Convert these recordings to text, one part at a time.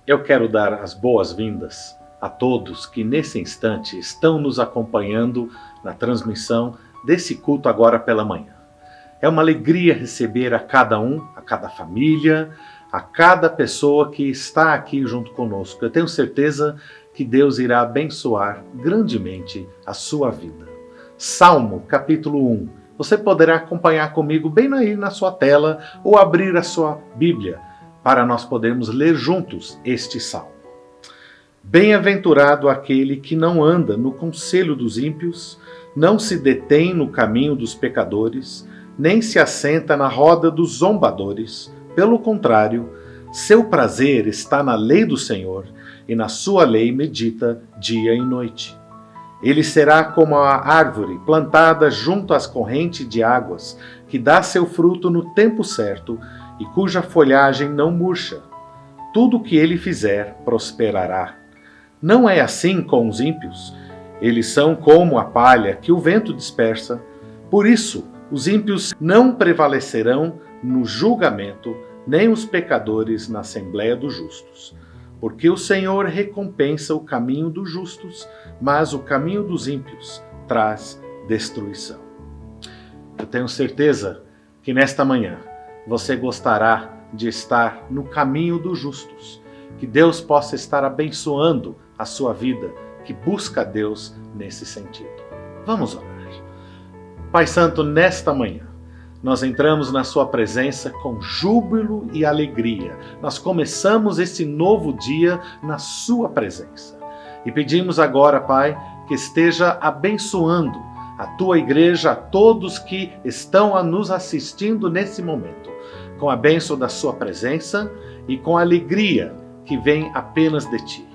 Eu quero dar as boas-vindas a todos que nesse instante estão nos acompanhando na transmissão desse culto agora pela manhã. É uma alegria receber a cada um, a cada família, a cada pessoa que está aqui junto conosco. Eu tenho certeza que Deus irá abençoar grandemente a sua vida. Salmo, capítulo 1. Você poderá acompanhar comigo bem aí na sua tela ou abrir a sua Bíblia para nós podermos ler juntos este salmo. Bem-aventurado aquele que não anda no conselho dos ímpios, não se detém no caminho dos pecadores, nem se assenta na roda dos zombadores. Pelo contrário, seu prazer está na lei do Senhor, e na sua lei medita dia e noite. Ele será como a árvore plantada junto às correntes de águas, que dá seu fruto no tempo certo, e cuja folhagem não murcha. Tudo o que ele fizer prosperará. Não é assim com os ímpios. Eles são como a palha que o vento dispersa. Por isso, os ímpios não prevalecerão no julgamento, nem os pecadores na assembleia dos justos. Porque o Senhor recompensa o caminho dos justos, mas o caminho dos ímpios traz destruição. Eu tenho certeza que nesta manhã você gostará de estar no caminho dos justos. Que Deus possa estar abençoando a sua vida, que busca Deus nesse sentido. Vamos orar. Pai Santo, nesta manhã, nós entramos na sua presença com júbilo e alegria. Nós começamos esse novo dia na sua presença. E pedimos agora, Pai, que esteja abençoando a tua igreja, a todos que estão a nos assistindo nesse momento, com a bênção da sua presença e com a alegria que vem apenas de ti.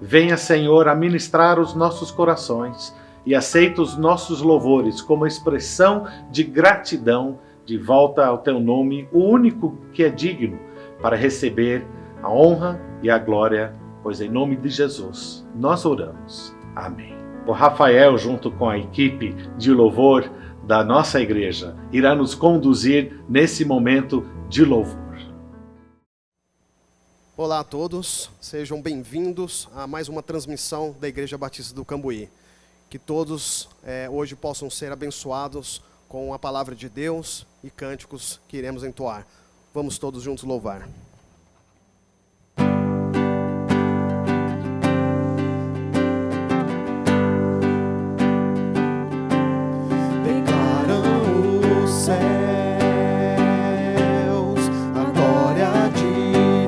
Venha, Senhor, a ministrar os nossos corações e aceita os nossos louvores como expressão de gratidão de volta ao teu nome, o único que é digno para receber a honra e a glória, pois em nome de Jesus nós oramos. Amém. O Rafael, junto com a equipe de louvor da nossa igreja, irá nos conduzir nesse momento de louvor. Olá a todos, sejam bem-vindos a mais uma transmissão da Igreja Batista do Cambuí. Que todos hoje possam ser abençoados com a palavra de Deus e cânticos que iremos entoar. Vamos todos juntos louvar. Declaram os céus a glória de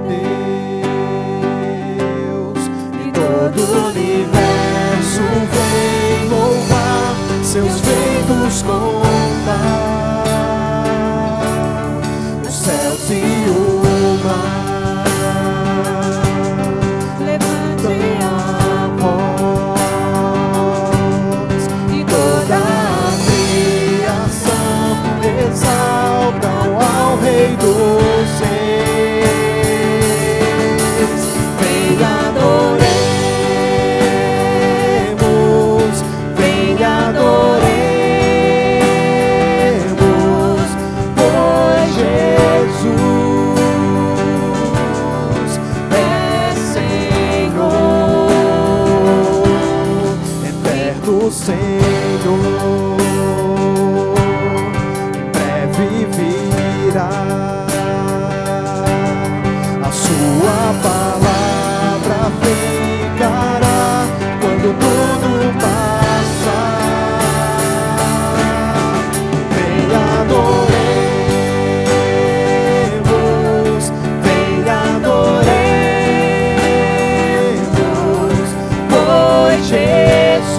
Deus, e todo o universo vem louvar, seus feitos contar. Os céus e o mar levantem a voz, e toda a criação exaltam ao Rei dos Reis. Vem adoremos, vem adoremos, pois Jesus é Senhor, eterno Senhor, em breve virá. A sua palavra ficará quando tudo passar. Vem adoremos, pois Jesus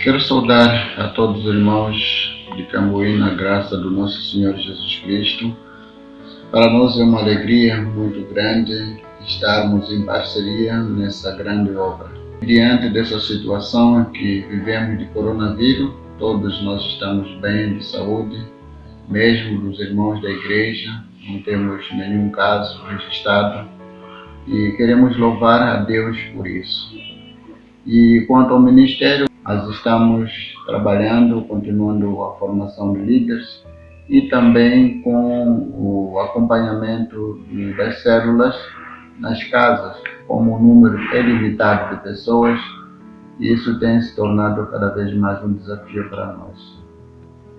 Quero saudar a todos os irmãos de Cambuí na graça do nosso Senhor Jesus Cristo. Para nós é uma alegria muito grande estarmos em parceria nessa grande obra. Diante dessa situação que vivemos de coronavírus, todos nós estamos bem de saúde, mesmo dos irmãos da igreja, não temos nenhum caso registrado e queremos louvar a Deus por isso. E quanto ao ministério, nós estamos trabalhando, continuando a formação de líderes e também com o acompanhamento das células nas casas, como o número é limitado de pessoas, e isso tem se tornado cada vez mais um desafio para nós.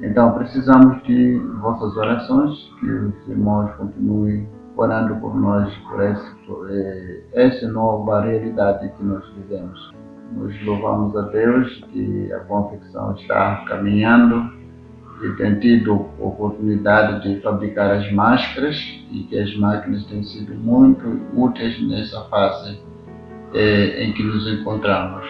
Então precisamos de vossas orações, que os irmãos continuem orando por nós, por essa nova realidade que nós vivemos. Nós louvamos a Deus que a confecção está caminhando e tem tido oportunidade de fabricar as máscaras e que as máquinas têm sido muito úteis nessa fase em que nos encontramos.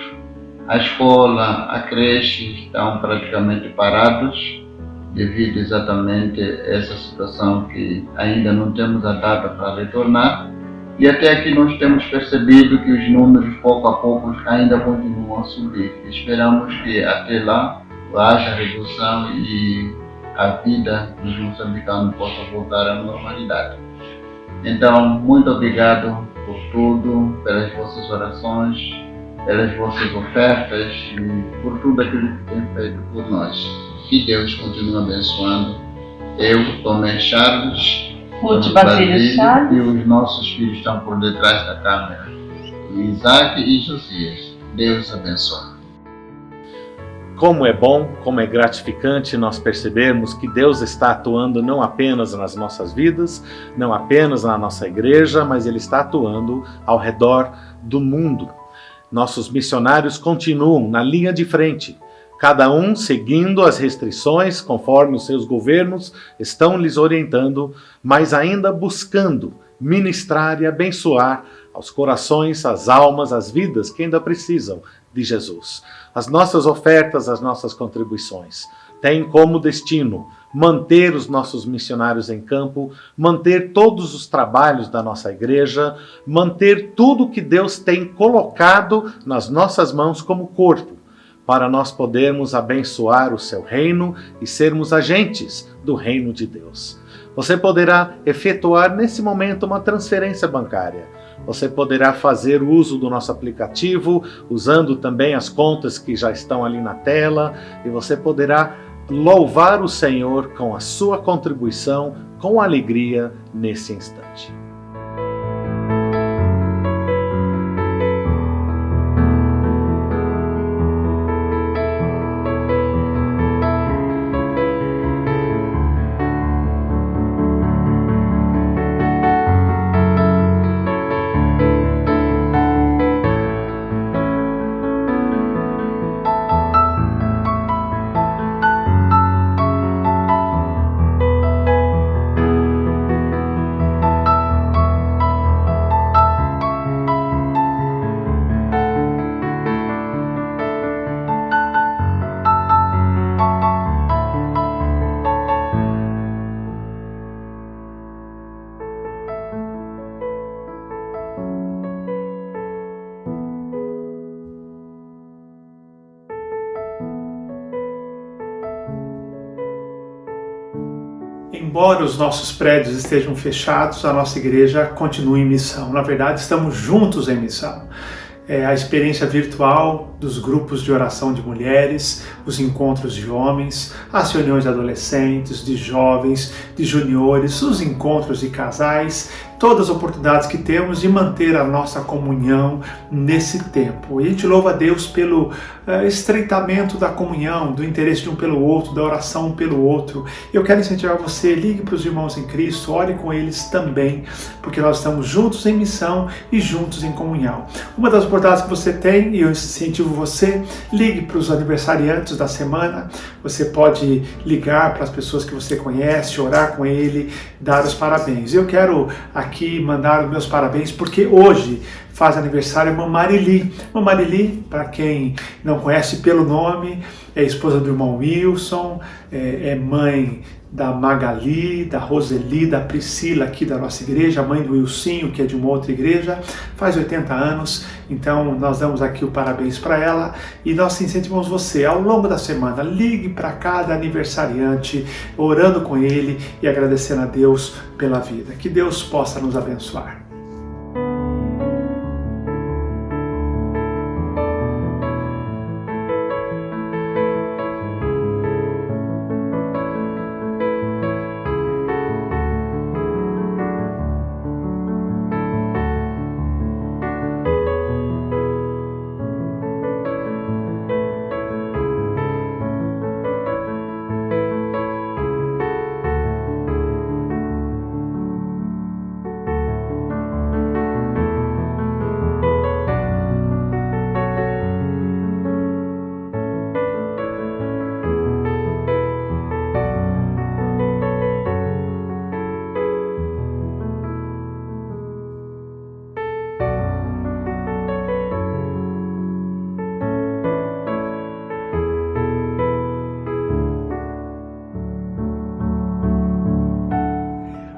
A escola, a creche estão praticamente parados devido exatamente a essa situação que ainda não temos a data para retornar. E até aqui nós temos percebido que os números, pouco a pouco, ainda continuam a subir. Esperamos que até lá haja redução e a vida dos moçambicanos possa voltar à normalidade. Então, muito obrigado por tudo, pelas vossas orações, pelas vossas ofertas e por tudo aquilo que tem feito por nós. Que Deus continue abençoando. Eu, Tomé Charles, Ruth Basílio Charles, e os nossos filhos estão por detrás da câmera, Isaac e Josias. Deus abençoe. Como é bom, como é gratificante nós percebermos que Deus está atuando não apenas nas nossas vidas, não apenas na nossa igreja, mas Ele está atuando ao redor do mundo. Nossos missionários continuam na linha de frente, cada um seguindo as restrições conforme os seus governos estão lhes orientando, mas ainda buscando ministrar e abençoar aos corações, às almas, às vidas que ainda precisam de Jesus. As nossas ofertas, as nossas contribuições têm como destino manter os nossos missionários em campo, manter todos os trabalhos da nossa igreja, manter tudo que Deus tem colocado nas nossas mãos como corpo, para nós podermos abençoar o seu reino e sermos agentes do reino de Deus. Você poderá efetuar nesse momento uma transferência bancária. Você poderá fazer uso do nosso aplicativo, usando também as contas que já estão ali na tela, e você poderá louvar o Senhor com a sua contribuição, com alegria nesse instante. Embora os nossos prédios estejam fechados, a nossa igreja continua em missão. Na verdade, estamos juntos em missão. A experiência virtual dos grupos de oração de mulheres, os encontros de homens, as reuniões de adolescentes, de jovens, de juniores, os encontros de casais, todas as oportunidades que temos de manter a nossa comunhão nesse tempo. E a gente louva a Deus pelo estreitamento da comunhão, do interesse de um pelo outro, da oração um pelo outro. Eu quero incentivar você, ligue para os irmãos em Cristo, ore com eles também, porque nós estamos juntos em missão e juntos em comunhão. Uma das oportunidades que você tem, e eu incentivo incentivo você, ligue para os aniversariantes da semana, você pode ligar para as pessoas que você conhece, orar com ele, dar os parabéns. Eu quero aqui mandar os meus parabéns porque hoje faz aniversário a Marili. Marili, para quem não conhece pelo nome, é esposa do irmão Wilson, é mãe da Magali, da Roseli, da Priscila aqui da nossa igreja, a mãe do Wilsinho, que é de uma outra igreja, faz 80 anos, então nós damos aqui o parabéns para ela e nós incentivamos você, ao longo da semana, ligue para cada aniversariante, orando com ele e agradecendo a Deus pela vida. Que Deus possa nos abençoar.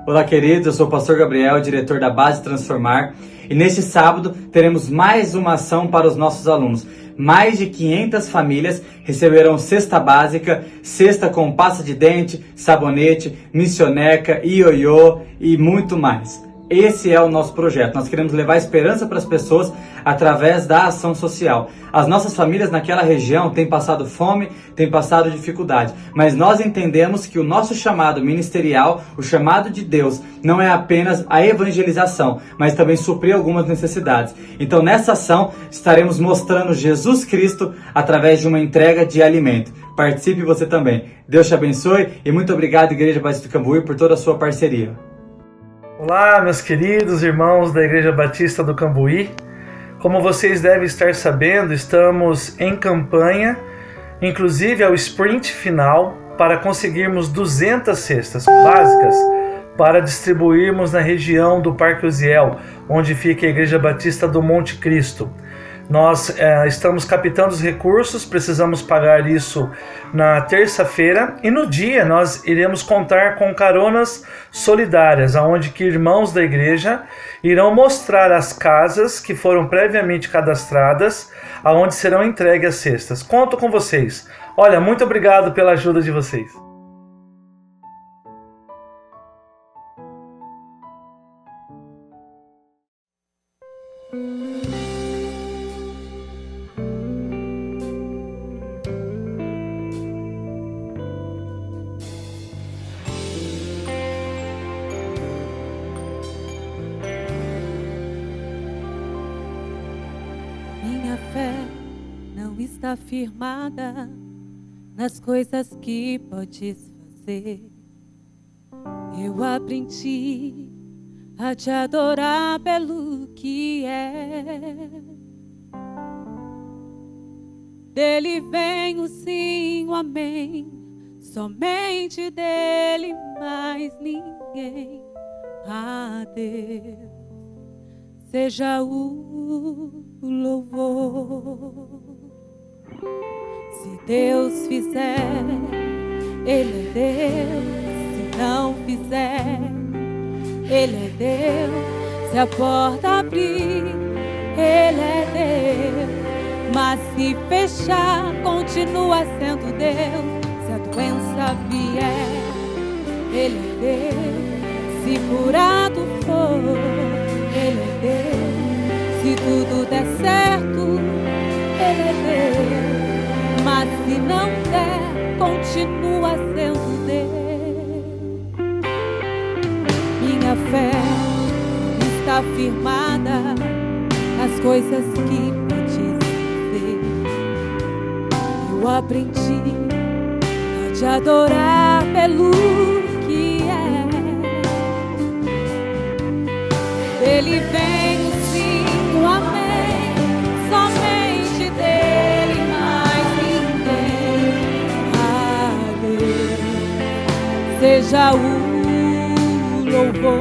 Olá, queridos, eu sou o pastor Gabriel, diretor da Base Transformar, e neste sábado teremos mais uma ação para os nossos alunos. Mais de 500 famílias receberão cesta básica, cesta com pasta de dente, sabonete, missioneca, ioiô e muito mais. Esse é o nosso projeto. Nós queremos levar esperança para as pessoas através da ação social. As nossas famílias naquela região têm passado fome, têm passado dificuldade, mas nós entendemos que o nosso chamado ministerial, o chamado de Deus, não é apenas a evangelização, mas também suprir algumas necessidades. Então nessa ação estaremos mostrando Jesus Cristo através de uma entrega de alimento. Participe você também. Deus te abençoe e muito obrigado, Igreja Batista do Cambuí, por toda a sua parceria. Olá, meus queridos irmãos da Igreja Batista do Cambuí. Como vocês devem estar sabendo, estamos em campanha, inclusive ao sprint final, para conseguirmos 200 cestas básicas para distribuirmos na região do Parque Uziel, onde fica a Igreja Batista do Monte Cristo. Nós estamos captando os recursos, precisamos pagar isso na terça-feira e no dia nós iremos contar com caronas solidárias, onde que irmãos da igreja irão mostrar as casas que foram previamente cadastradas, aonde serão entregues as cestas. Conto com vocês. Olha, muito obrigado pela ajuda de vocês. Minha fé não está firmada nas coisas que podes fazer. Eu aprendi a te adorar pelo que é. Dele vem o sim, o amém, somente dele, mais ninguém. A Deus seja o louvor. Se Deus fizer, Ele é Deus. Se não fizer, Ele é Deus. Se a porta abrir, Ele é Deus. Mas se fechar, continua sendo Deus. Se a doença vier, Ele é Deus. Se curado for, Ele é Deus. Se tudo der certo, Ele é Deus. Mas se não der, continua sendo Deus. Minha fé está firmada nas coisas que podes fazer. Eu aprendi a te adorar pelo que é. Dele vem o sim, o amém, somente Deus. ouça o louvor.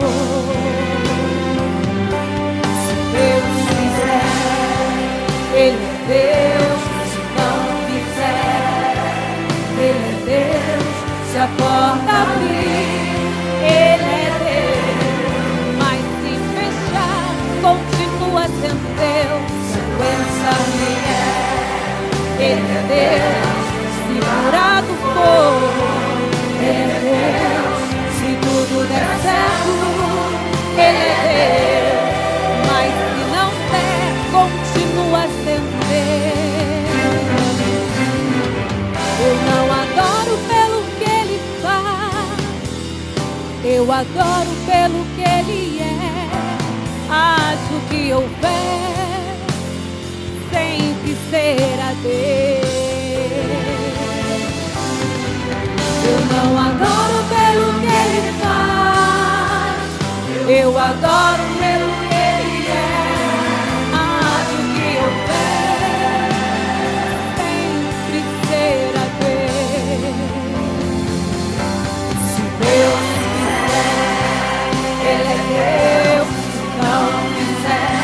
Se Deus quiser, Ele é Deus. Se não quiser, Ele é Deus. Se a porta abrir, Ele é Deus. Mas se fechar, continua sendo Deus. Se a doença vier, Ele é Deus. Se curado for, Ele é Deus. Se tudo der certo, Ele é Deus. Mas se não der, continua sendo Deus. Eu não adoro pelo que Ele faz, eu adoro pelo que Ele é. Acho que houver, sempre será Deus. Eu não adoro pelo que Ele faz, eu adoro pelo que Ele é. Acho que houver, sempre será Deus. Se Deus quiser, Ele é Deus. Se não quiser,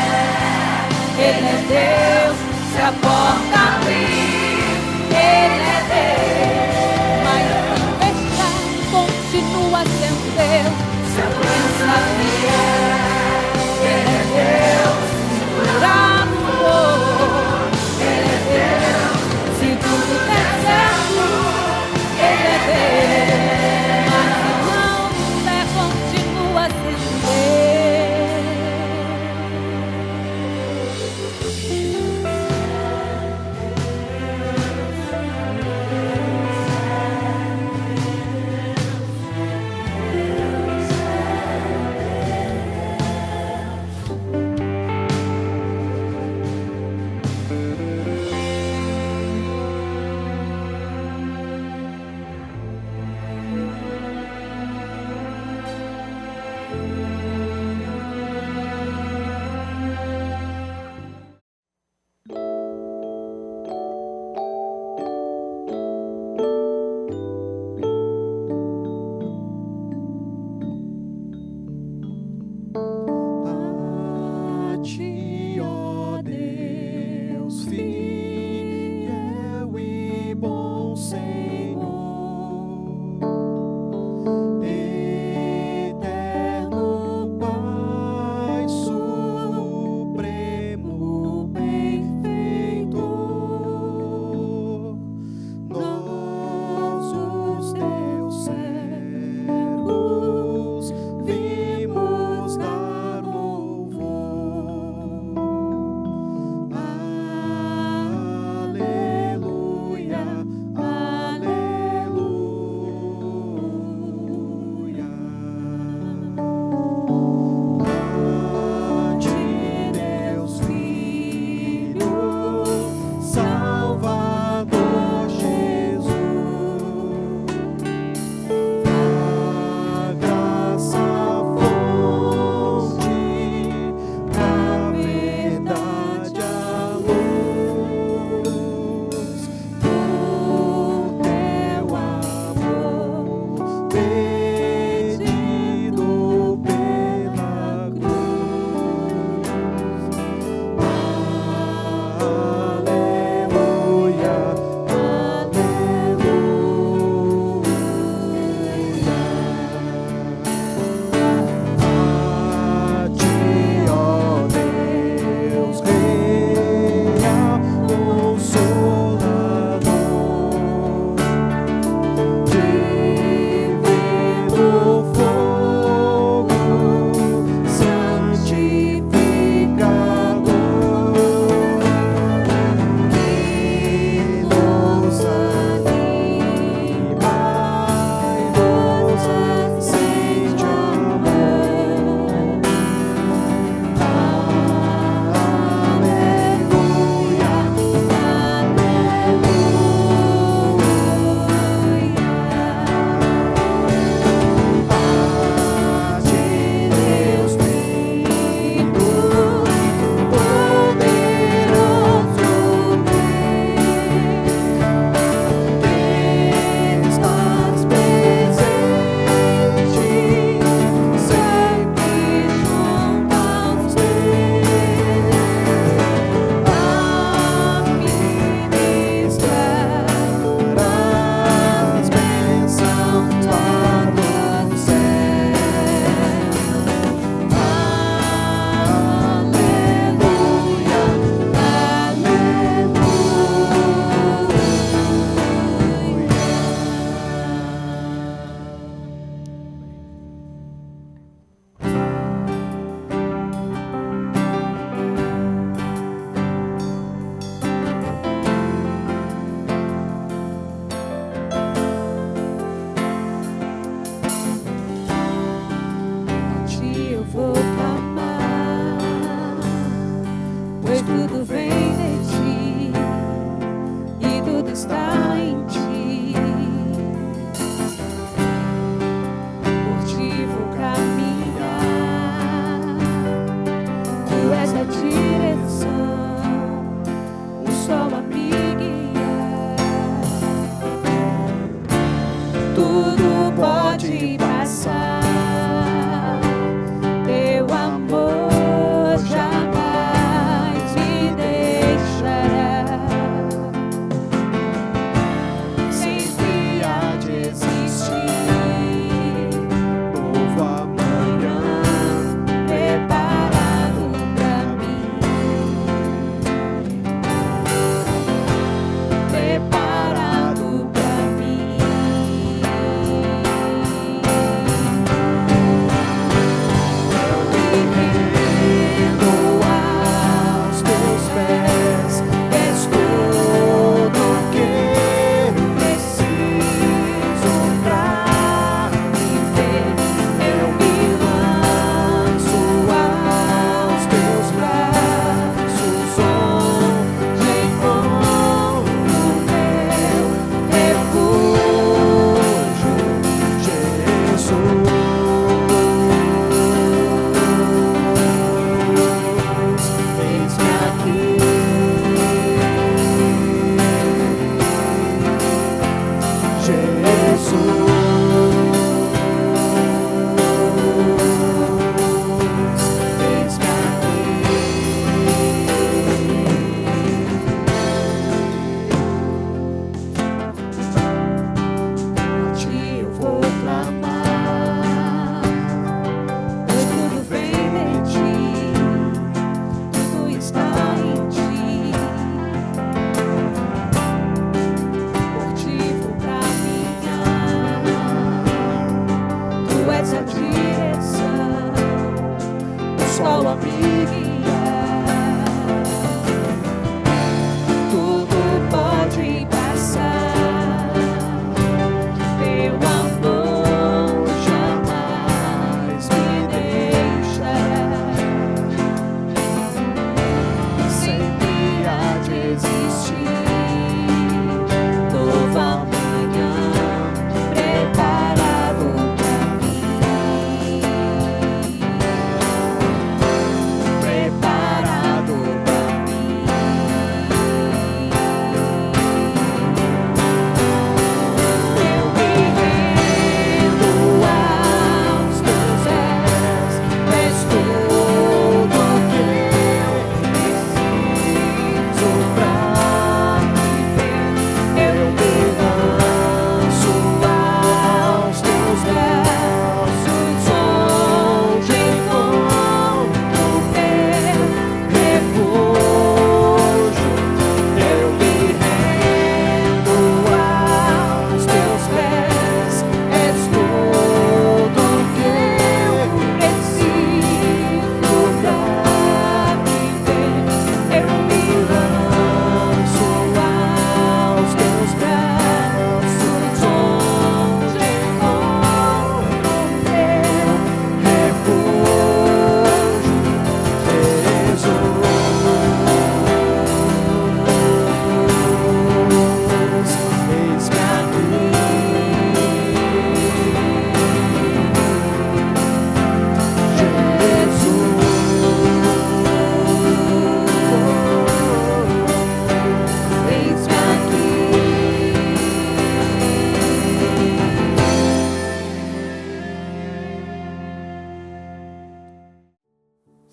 Ele é Deus. Se a porta abrir, Ele é Deus. Continua sendo Deus. Se a doença vier,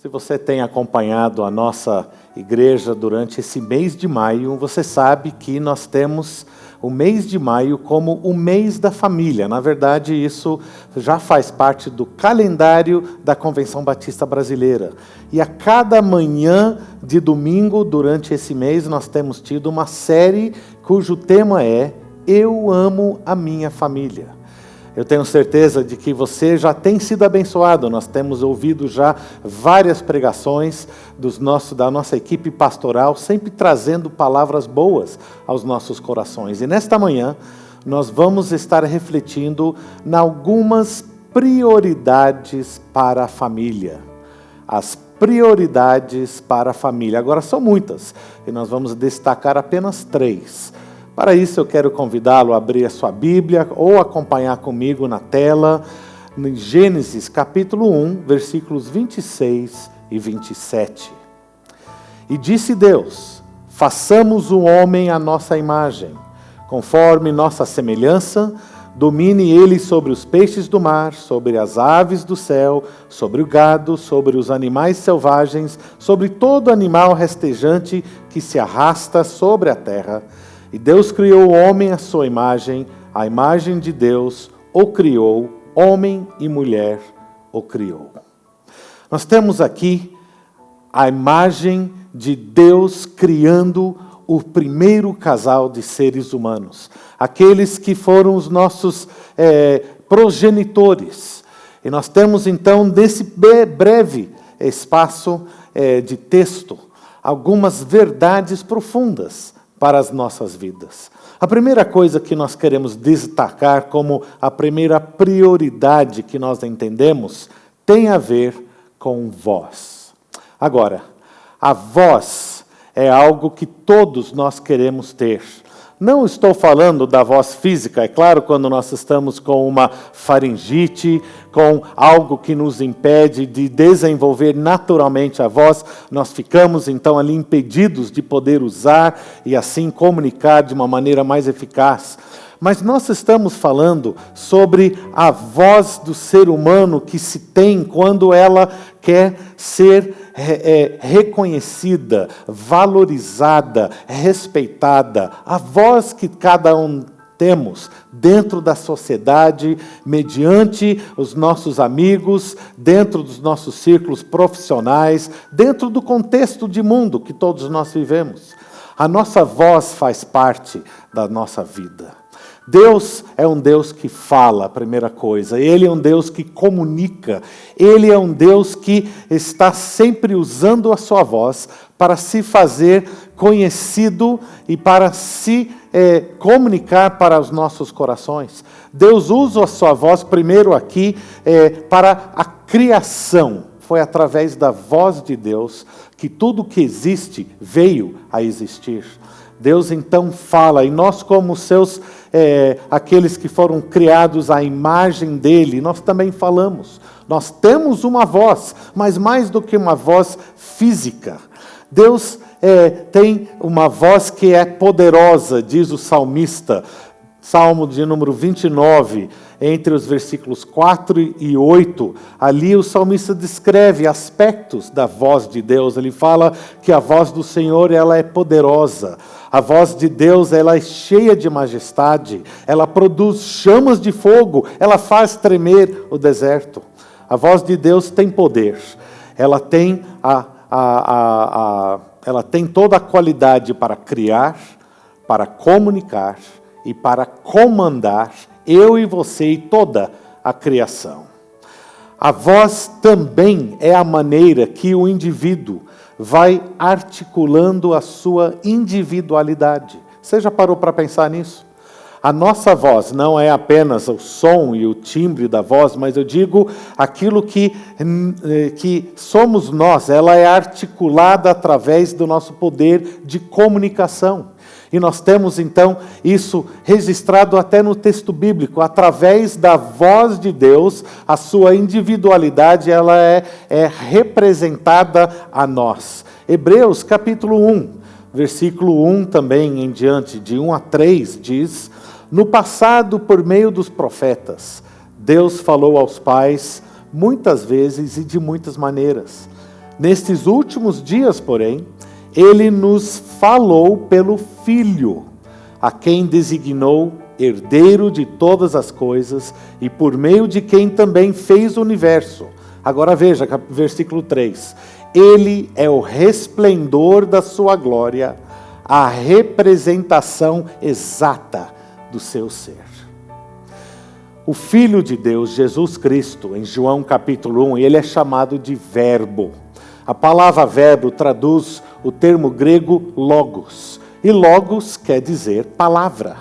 Se você tem acompanhado a nossa igreja durante esse mês de maio, você sabe que nós temos o mês de maio como o mês da família. Na verdade, isso já faz parte do calendário da Convenção Batista Brasileira. E a cada manhã de domingo, durante esse mês, nós temos tido uma série cujo tema é Eu Amo a Minha Família. Eu tenho certeza de que você já tem sido abençoado. Nós temos ouvido já várias pregações da nossa equipe pastoral, sempre trazendo palavras boas aos nossos corações. E nesta manhã, nós vamos estar refletindo em algumas prioridades para a família. As prioridades para a família. Agora são muitas, e nós vamos destacar apenas 3. Para isso, eu quero convidá-lo a abrir a sua Bíblia ou acompanhar comigo na tela, em Gênesis capítulo 1, versículos 26 e 27. E disse Deus: façamos o homem à nossa imagem, conforme nossa semelhança, domine ele sobre os peixes do mar, sobre as aves do céu, sobre o gado, sobre os animais selvagens, sobre todo animal rastejante que se arrasta sobre a terra. E Deus criou o homem à sua imagem, a imagem de Deus o criou, homem e mulher o criou. Nós temos aqui a imagem de Deus criando o primeiro casal de seres humanos, aqueles que foram os nossos progenitores. E nós temos então, nesse breve espaço de texto, algumas verdades profundas para as nossas vidas. A primeira coisa que nós queremos destacar como a primeira prioridade que nós entendemos tem a ver com voz. Agora, a voz é algo que todos nós queremos ter. Não estou falando da voz física, é claro, quando nós estamos com uma faringite, com algo que nos impede de desenvolver naturalmente a voz, nós ficamos então ali impedidos de poder usar e assim comunicar de uma maneira mais eficaz. Mas nós estamos falando sobre a voz do ser humano que se tem quando ela quer ser reconhecida, valorizada, respeitada. A voz que cada um temos dentro da sociedade, mediante os nossos amigos, dentro dos nossos círculos profissionais, dentro do contexto de mundo que todos nós vivemos. A nossa voz faz parte da nossa vida. Deus é um Deus que fala, a primeira coisa. Ele é um Deus que comunica. Ele é um Deus que está sempre usando a sua voz para se fazer conhecido e para se comunicar para os nossos corações. Deus usa a sua voz primeiro aqui para a criação. Foi através da voz de Deus que tudo que existe veio a existir. Deus então fala, e nós como seus, aqueles que foram criados à imagem dele, nós também falamos. Nós temos uma voz, mas mais do que uma voz física. Deus tem uma voz que é poderosa, diz o salmista, Salmo de número 29, entre os versículos 4 e 8, ali o salmista descreve aspectos da voz de Deus. Ele fala que a voz do Senhor ela é poderosa. A voz de Deus ela é cheia de majestade. Ela produz chamas de fogo. Ela faz tremer o deserto. A voz de Deus tem poder. Ela tem, ela tem toda a qualidade para criar, para comunicar e para comandar eu e você e toda a criação. A voz também é a maneira que o indivíduo vai articulando a sua individualidade. Você já parou para pensar nisso? A nossa voz não é apenas o som e o timbre da voz, mas eu digo aquilo que somos nós. Ela é articulada através do nosso poder de comunicação. E nós temos, então, isso registrado até no texto bíblico. Através da voz de Deus, a sua individualidade ela é representada a nós. Hebreus, capítulo 1, versículo 1 também em diante, de 1 a 3, diz: no passado, por meio dos profetas, Deus falou aos pais muitas vezes e de muitas maneiras. Nestes últimos dias, porém, Ele nos falou pelo Filho, a quem designou herdeiro de todas as coisas e por meio de quem também fez o universo. Agora veja, versículo 3. Ele é o resplendor da sua glória, a representação exata do seu ser. O Filho de Deus, Jesus Cristo, em João capítulo 1, ele é chamado de Verbo. A palavra verbo traduz o termo grego logos. E logos quer dizer palavra.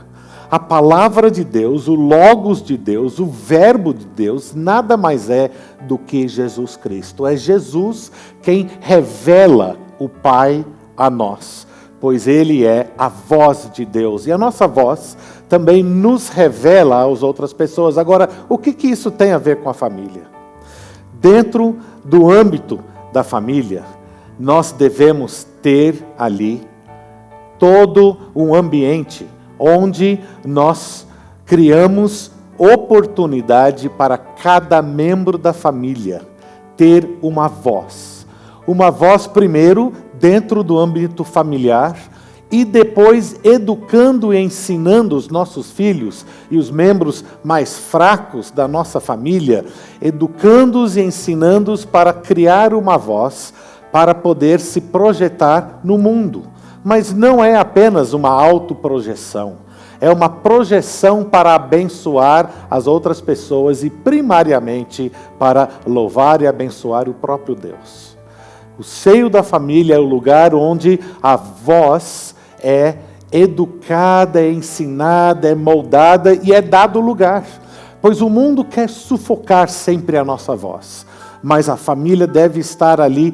A palavra de Deus, o logos de Deus, o verbo de Deus, nada mais é do que Jesus Cristo. É Jesus quem revela o Pai a nós, pois Ele é a voz de Deus. E a nossa voz também nos revela às outras pessoas. Agora, o que isso tem a ver com a família? Dentro do âmbito da família, nós devemos ter ali todo um ambiente onde nós criamos oportunidade para cada membro da família ter uma voz. Uma voz primeiro dentro do âmbito familiar e depois educando e ensinando os nossos filhos e os membros mais fracos da nossa família, educando-os e ensinando-os para criar uma voz para poder se projetar no mundo. Mas não é apenas uma autoprojeção, é uma projeção para abençoar as outras pessoas e primariamente para louvar e abençoar o próprio Deus. O seio da família é o lugar onde a voz é educada, é ensinada, é moldada e é dado lugar. Pois o mundo quer sufocar sempre a nossa voz, mas a família deve estar ali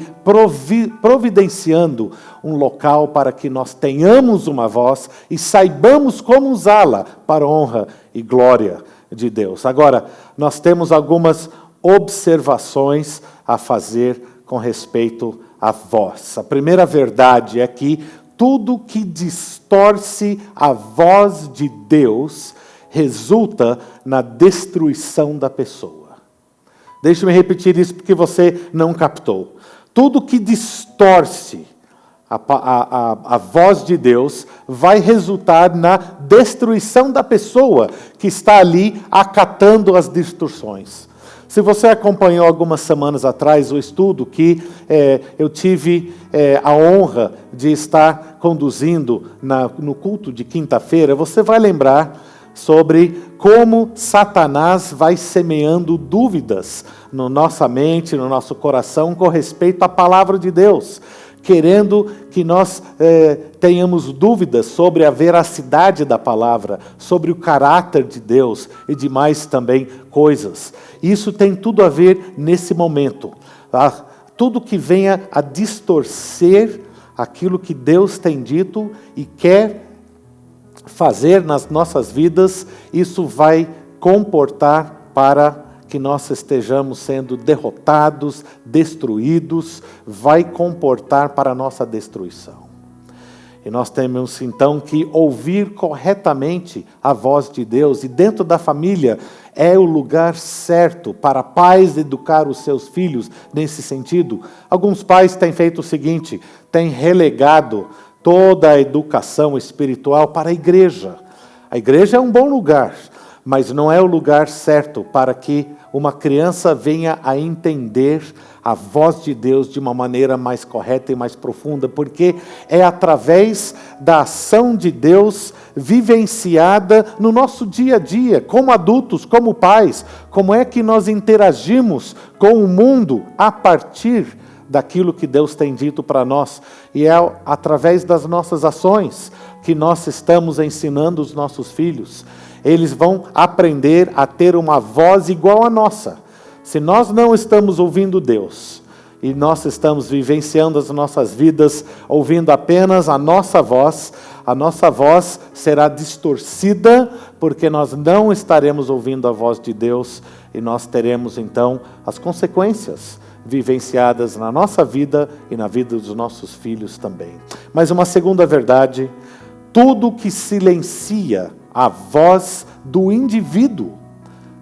providenciando um local para que nós tenhamos uma voz e saibamos como usá-la para a honra e glória de Deus. Agora, nós temos algumas observações a fazer com respeito à voz. A primeira verdade é que tudo que distorce a voz de Deus resulta na destruição da pessoa. Deixe-me repetir isso porque você não captou. Tudo que distorce a voz de Deus vai resultar na destruição da pessoa que está ali acatando as distorções. Se você acompanhou algumas semanas atrás o estudo que eu tive a honra de estar conduzindo no culto de quinta-feira, você vai lembrar sobre como Satanás vai semeando dúvidas na nossa mente, no nosso coração, com respeito à palavra de Deus, querendo que nós tenhamos dúvidas sobre a veracidade da palavra, sobre o caráter de Deus e demais também coisas. Isso tem tudo a ver nesse momento. Tudo que venha a distorcer aquilo que Deus tem dito e quer fazer nas nossas vidas, isso vai comportar para que nós estejamos sendo derrotados, destruídos, vai comportar para a nossa destruição. E nós temos então que ouvir corretamente a voz de Deus, e dentro da família é o lugar certo para pais educar os seus filhos nesse sentido. Alguns pais têm feito o seguinte, têm relegado toda a educação espiritual para a igreja. A igreja é um bom lugar, mas não é o lugar certo para que uma criança venha a entender a voz de Deus de uma maneira mais correta e mais profunda, porque é através da ação de Deus vivenciada no nosso dia a dia, como adultos, como pais, como é que nós interagimos com o mundo a partir daquilo que Deus tem dito para nós, e é através das nossas ações que nós estamos ensinando os nossos filhos. Eles vão aprender a ter uma voz igual à nossa. Se nós não estamos ouvindo Deus, e nós estamos vivenciando as nossas vidas ouvindo apenas a nossa voz será distorcida, porque nós não estaremos ouvindo a voz de Deus, e nós teremos então as consequências vivenciadas na nossa vida e na vida dos nossos filhos também. Mas uma segunda verdade, tudo que silencia a voz do indivíduo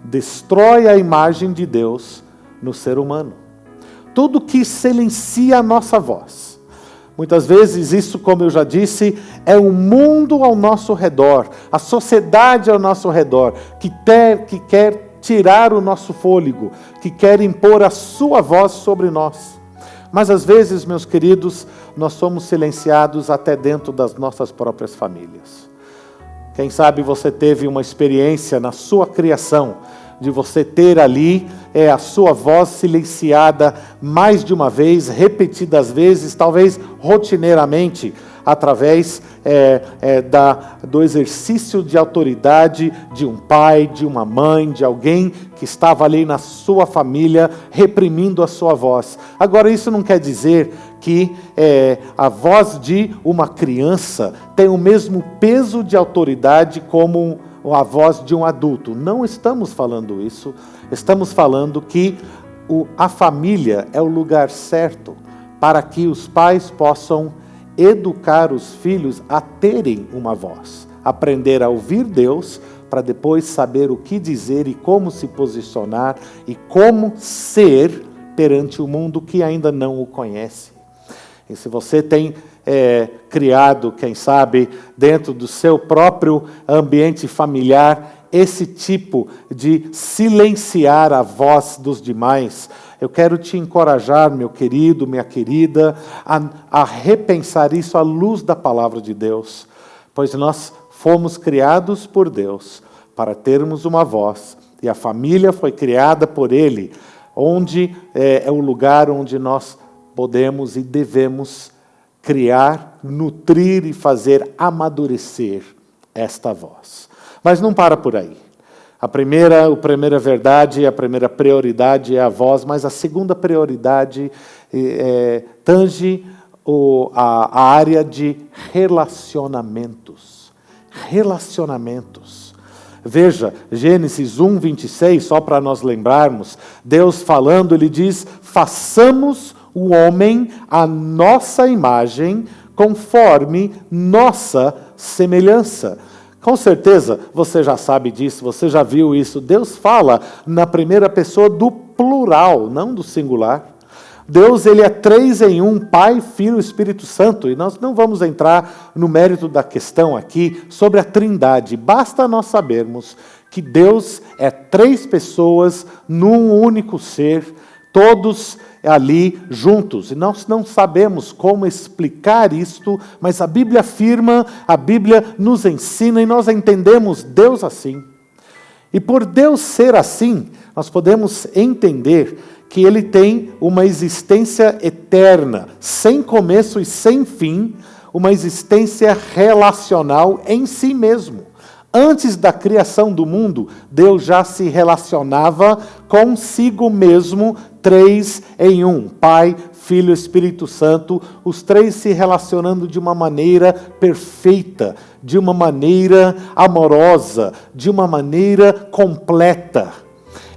destrói a imagem de Deus no ser humano. Tudo que silencia a nossa voz. Muitas vezes isso, como eu já disse, é o mundo ao nosso redor, a sociedade ao nosso redor, que quer tirar o nosso fôlego, que quer impor a sua voz sobre nós. Mas às vezes, meus queridos, nós somos silenciados até dentro das nossas próprias famílias. Quem sabe você teve uma experiência na sua criação, de você ter ali a sua voz silenciada mais de uma vez, repetidas vezes, talvez rotineiramente, através do exercício de autoridade de um pai, de uma mãe, de alguém que estava ali na sua família, reprimindo a sua voz. Agora, isso não quer dizer que a voz de uma criança tem o mesmo peso de autoridade como a voz de um adulto. Não estamos falando isso. Estamos falando que a família é o lugar certo para que os pais possam educar os filhos a terem uma voz, aprender a ouvir Deus, para depois saber o que dizer e como se posicionar e como ser perante o mundo que ainda não o conhece. E se você tem criado, quem sabe, dentro do seu próprio ambiente familiar, esse tipo de silenciar a voz dos demais, eu quero te encorajar, meu querido, minha querida, a repensar isso à luz da palavra de Deus, pois nós fomos criados por Deus para termos uma voz, e a família foi criada por Ele, onde é o lugar onde nós podemos e devemos criar, nutrir e fazer amadurecer esta voz. Mas não para por aí. A primeira verdade, a primeira prioridade é a voz, mas a segunda prioridade tange a área de relacionamentos. Relacionamentos. Veja, Gênesis 1, 26, só para nós lembrarmos, Deus falando, Ele diz, façamos o homem à nossa imagem, conforme nossa semelhança. Com certeza, você já sabe disso, você já viu isso. Deus fala na primeira pessoa do plural, não do singular. Deus, Ele é 3 em 1, Pai, Filho e Espírito Santo. E nós não vamos entrar no mérito da questão aqui sobre a Trindade. Basta nós sabermos que Deus é 3 pessoas num único ser, todos ali juntos. E nós não sabemos como explicar isto, mas a Bíblia afirma, a Bíblia nos ensina e nós entendemos Deus assim. E por Deus ser assim, nós podemos entender que Ele tem uma existência eterna, sem começo e sem fim, uma existência relacional em si mesmo. Antes da criação do mundo, Deus já se relacionava consigo mesmo, 3 em 1, Pai, Filho e Espírito Santo, os 3 se relacionando de uma maneira perfeita, de uma maneira amorosa, de uma maneira completa.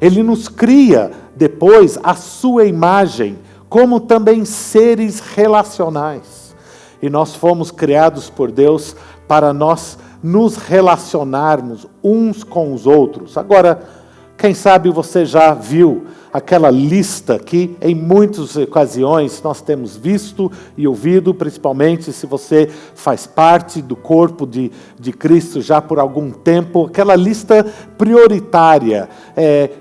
Ele nos cria depois a sua imagem, como também seres relacionais. E nós fomos criados por Deus para nós nos relacionarmos uns com os outros. Agora, quem sabe você já viu aquela lista que em muitas ocasiões nós temos visto e ouvido, principalmente se você faz parte do corpo de Cristo já por algum tempo, aquela lista prioritária,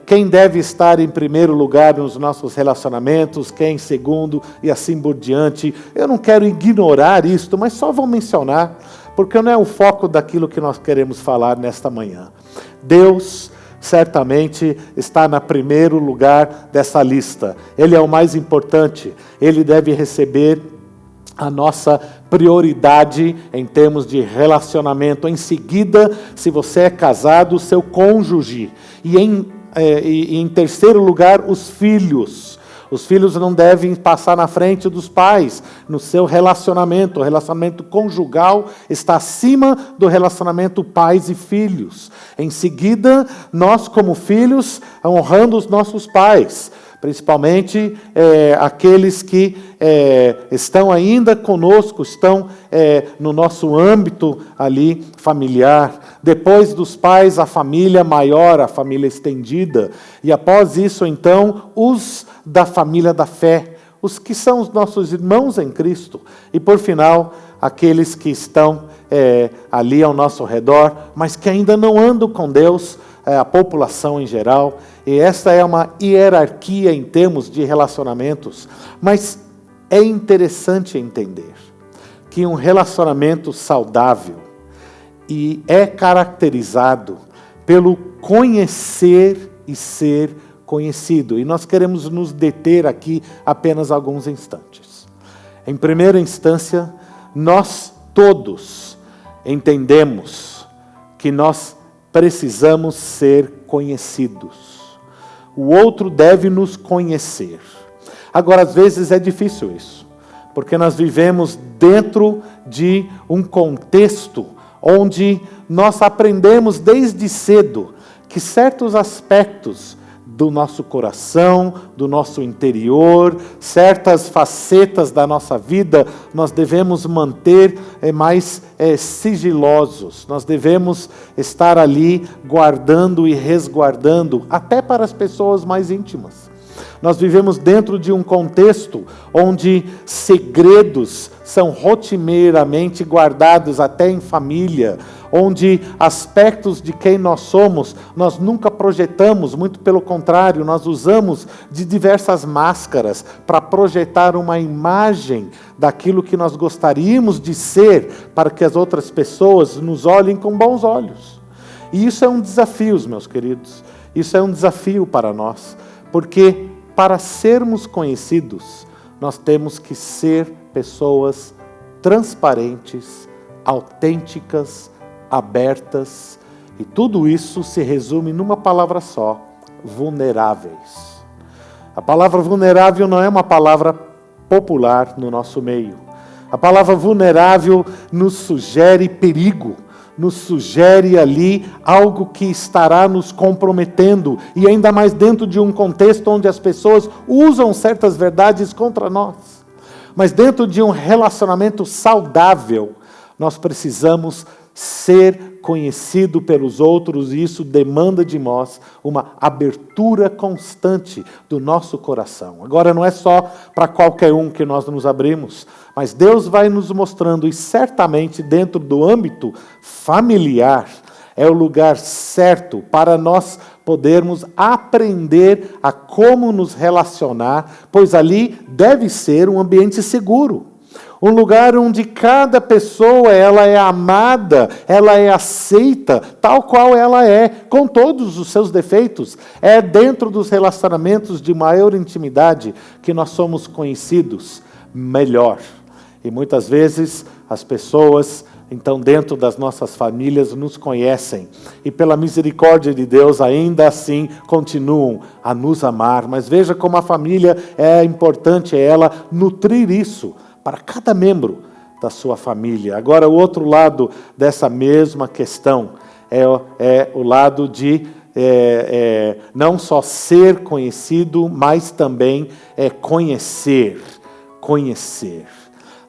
quem deve estar em primeiro lugar nos nossos relacionamentos, quem em segundo e assim por diante. Eu não quero ignorar isto, mas só vou mencionar, porque não é o foco daquilo que nós queremos falar nesta manhã. Deus certamente está no primeiro lugar dessa lista. Ele é o mais importante. Ele deve receber a nossa prioridade em termos de relacionamento. Em seguida, se você é casado, o seu cônjuge. E em terceiro lugar, os filhos. Os filhos não devem passar na frente dos pais no seu relacionamento. O relacionamento conjugal está acima do relacionamento pais e filhos. Em seguida, nós como filhos, honrando os nossos pais, principalmente aqueles que estão ainda conosco, estão no nosso âmbito ali familiar. Depois dos pais, a família maior, a família estendida. E após isso, então, os da família da fé, os que são os nossos irmãos em Cristo. E por final, aqueles que estão ali ao nosso redor, mas que ainda não andam com Deus, a população em geral. E esta é uma hierarquia em termos de relacionamentos. Mas é interessante entender que um relacionamento saudável e é caracterizado pelo conhecer e ser conhecido. E nós queremos nos deter aqui apenas alguns instantes. Em primeira instância, nós todos entendemos que nós precisamos ser conhecidos. O outro deve nos conhecer. Agora, às vezes é difícil isso, porque nós vivemos dentro de um contexto onde nós aprendemos desde cedo que certos aspectos do nosso coração, do nosso interior, certas facetas da nossa vida, nós devemos manter mais sigilosos, nós devemos estar ali guardando e resguardando, até para as pessoas mais íntimas. Nós vivemos dentro de um contexto onde segredos são rotineiramente guardados até em família, onde aspectos de quem nós somos, nós nunca projetamos, muito pelo contrário, nós usamos de diversas máscaras para projetar uma imagem daquilo que nós gostaríamos de ser, para que as outras pessoas nos olhem com bons olhos. E isso é um desafio, meus queridos, isso é um desafio para nós, porque para sermos conhecidos, nós temos que ser pessoas transparentes, autênticas, abertas, e tudo isso se resume numa palavra só: vulneráveis. A palavra vulnerável não é uma palavra popular no nosso meio. A palavra vulnerável nos sugere perigo, nos sugere ali algo que estará nos comprometendo, e ainda mais dentro de um contexto onde as pessoas usam certas verdades contra nós. Mas dentro de um relacionamento saudável, nós precisamos ser conhecido pelos outros, e isso demanda de nós uma abertura constante do nosso coração. Agora, não é só para qualquer um que nós nos abrimos, mas Deus vai nos mostrando, e certamente dentro do âmbito familiar é o lugar certo para nós podermos aprender a como nos relacionar, pois ali deve ser um ambiente seguro. Um lugar onde cada pessoa ela é amada, ela é aceita, tal qual ela é, com todos os seus defeitos. É dentro dos relacionamentos de maior intimidade que nós somos conhecidos melhor. E muitas vezes as pessoas, então, dentro das nossas famílias, nos conhecem. E pela misericórdia de Deus, ainda assim, continuam a nos amar. Mas veja como a família é importante, ela nutrir isso para cada membro da sua família. Agora, o outro lado dessa mesma questão é o lado de não só ser conhecido, mas também conhecer. Conhecer.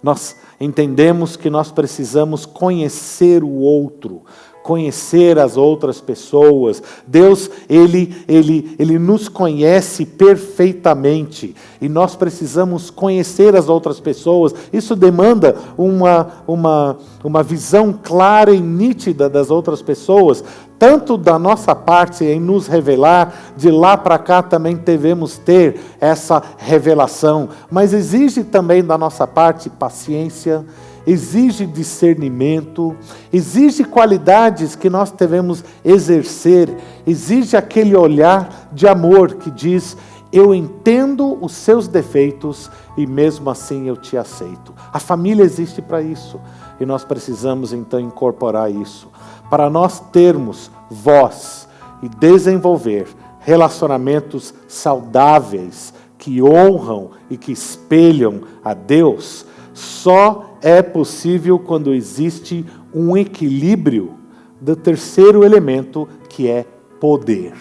Nós entendemos que nós precisamos conhecer o outro, conhecer as outras pessoas. Deus, Ele nos conhece perfeitamente, e nós precisamos conhecer as outras pessoas. Isso demanda uma visão clara e nítida das outras pessoas, tanto da nossa parte em nos revelar, de lá para cá também devemos ter essa revelação, mas exige também da nossa parte paciência, exige discernimento, exige qualidades que nós devemos exercer, exige aquele olhar de amor que diz: eu entendo os seus defeitos e mesmo assim eu te aceito. A família existe para isso, e nós precisamos então incorporar isso, para nós termos voz e desenvolver relacionamentos saudáveis, que honram e que espelham a Deus. Só é possível quando existe um equilíbrio do terceiro elemento, que é poder.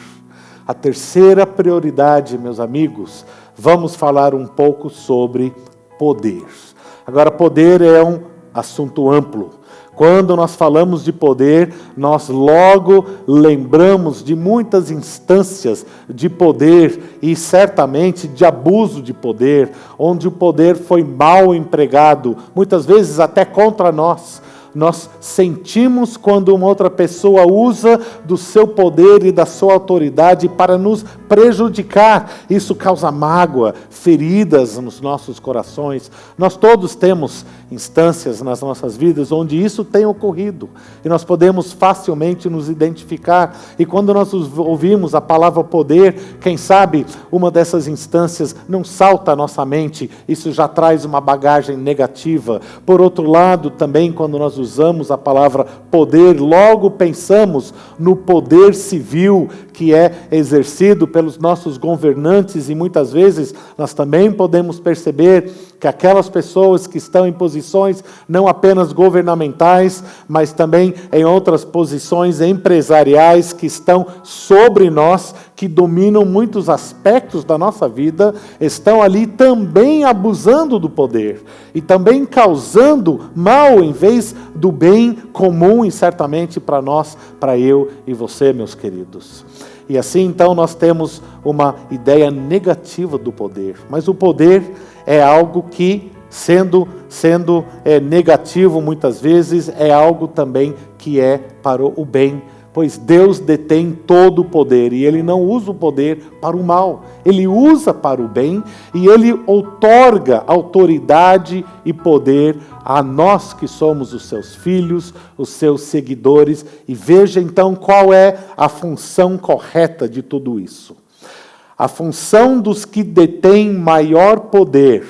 A terceira prioridade, meus amigos, vamos falar um pouco sobre poder. Agora, poder é um assunto amplo. Quando nós falamos de poder, nós logo lembramos de muitas instâncias de poder e certamente de abuso de poder, onde o poder foi mal empregado, muitas vezes até contra nós. Nós sentimos quando uma outra pessoa usa do seu poder e da sua autoridade para nos prejudicar. Isso causa mágoa, feridas nos nossos corações. Nós todos temos instâncias nas nossas vidas onde isso tem ocorrido, e nós podemos facilmente nos identificar. E quando nós ouvimos a palavra poder, quem sabe uma dessas instâncias não salta à nossa mente, isso já traz uma bagagem negativa. Por outro lado, também quando nós usamos a palavra poder, logo pensamos no poder civil que é exercido pelos nossos governantes, e muitas vezes nós também podemos perceber que aquelas pessoas que estão em posições não apenas governamentais, mas também em outras posições empresariais que estão sobre nós, que dominam muitos aspectos da nossa vida, estão ali também abusando do poder e também causando mal em vez do bem comum e certamente para nós, para eu e você, meus queridos. E assim, então, nós temos uma ideia negativa do poder. Mas o poder é algo que, sendo negativo muitas vezes, é algo também que é para o bem. Pois Deus detém todo o poder e Ele não usa o poder para o mal. Ele usa para o bem e Ele outorga autoridade e poder a nós que somos os seus filhos, os seus seguidores. E veja então qual é a função correta de tudo isso. A função dos que detêm maior poder,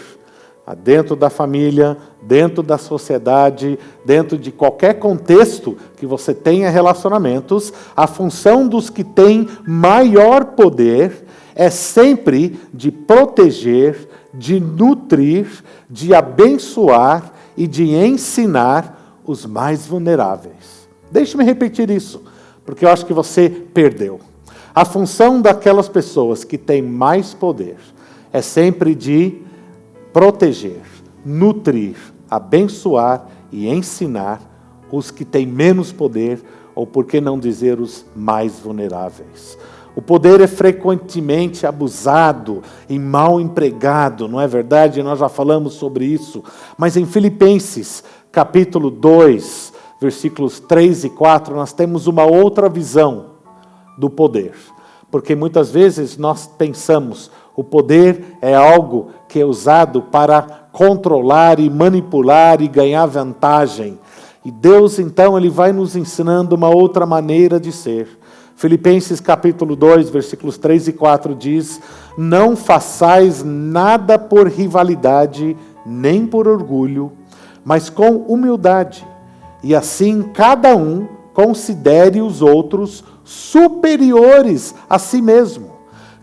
dentro da família, dentro da sociedade, dentro de qualquer contexto que você tenha relacionamentos, a função dos que têm maior poder é sempre de proteger, de nutrir, de abençoar e de ensinar os mais vulneráveis. Deixe-me repetir isso, porque eu acho que você perdeu. A função daquelas pessoas que têm mais poder é sempre de proteger, nutrir, abençoar e ensinar os que têm menos poder, ou por que não dizer os mais vulneráveis. O poder é frequentemente abusado e mal empregado, não é verdade? Nós já falamos sobre isso. Mas em Filipenses, capítulo 2, versículos 3 e 4, nós temos uma outra visão do poder. Porque muitas vezes nós pensamos, o poder é algo que é usado para controlar e manipular e ganhar vantagem. E Deus, então, Ele vai nos ensinando uma outra maneira de ser. Filipenses capítulo 2, versículos 3 e 4 diz: não façais nada por rivalidade, nem por orgulho, mas com humildade. E assim cada um considere os outros superiores a si mesmo.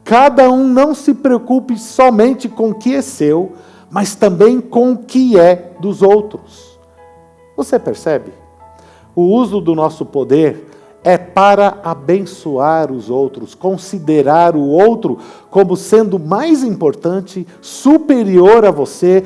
Cada um não se preocupe somente com o que é seu, mas também com o que é dos outros. Você percebe? O uso do nosso poder é para abençoar os outros, considerar o outro como sendo mais importante, superior a você.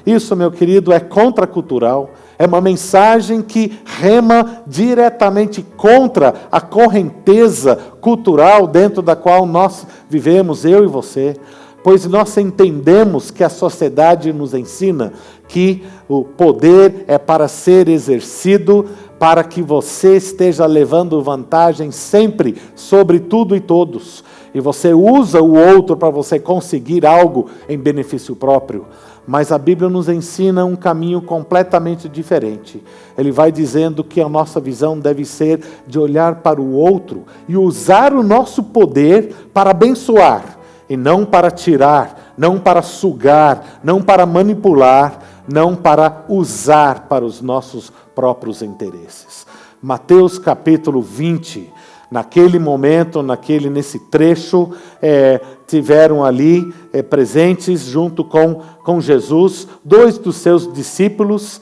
Isso, meu querido, é contracultural. É uma mensagem que rema diretamente contra a correnteza cultural dentro da qual nós vivemos, eu e você. Pois nós entendemos que a sociedade nos ensina que o poder é para ser exercido, para que você esteja levando vantagem sempre sobre tudo e todos. E você usa o outro para você conseguir algo em benefício próprio. Mas a Bíblia nos ensina um caminho completamente diferente. Ele vai dizendo que a nossa visão deve ser de olhar para o outro e usar o nosso poder para abençoar, e não para tirar, não para sugar, não para manipular, não para usar para os nossos próprios interesses. Mateus capítulo 20, naquele momento, nesse trecho, tiveram ali presentes junto com Jesus, dois dos seus discípulos,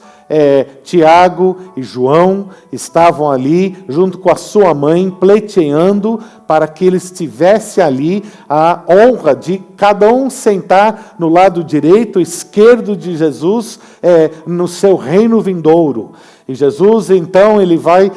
Tiago e João, estavam ali junto com a sua mãe, pleiteando para que eles tivessem ali a honra de cada um sentar no lado direito e esquerdo de Jesus no seu reino vindouro. E Jesus, então, ele vai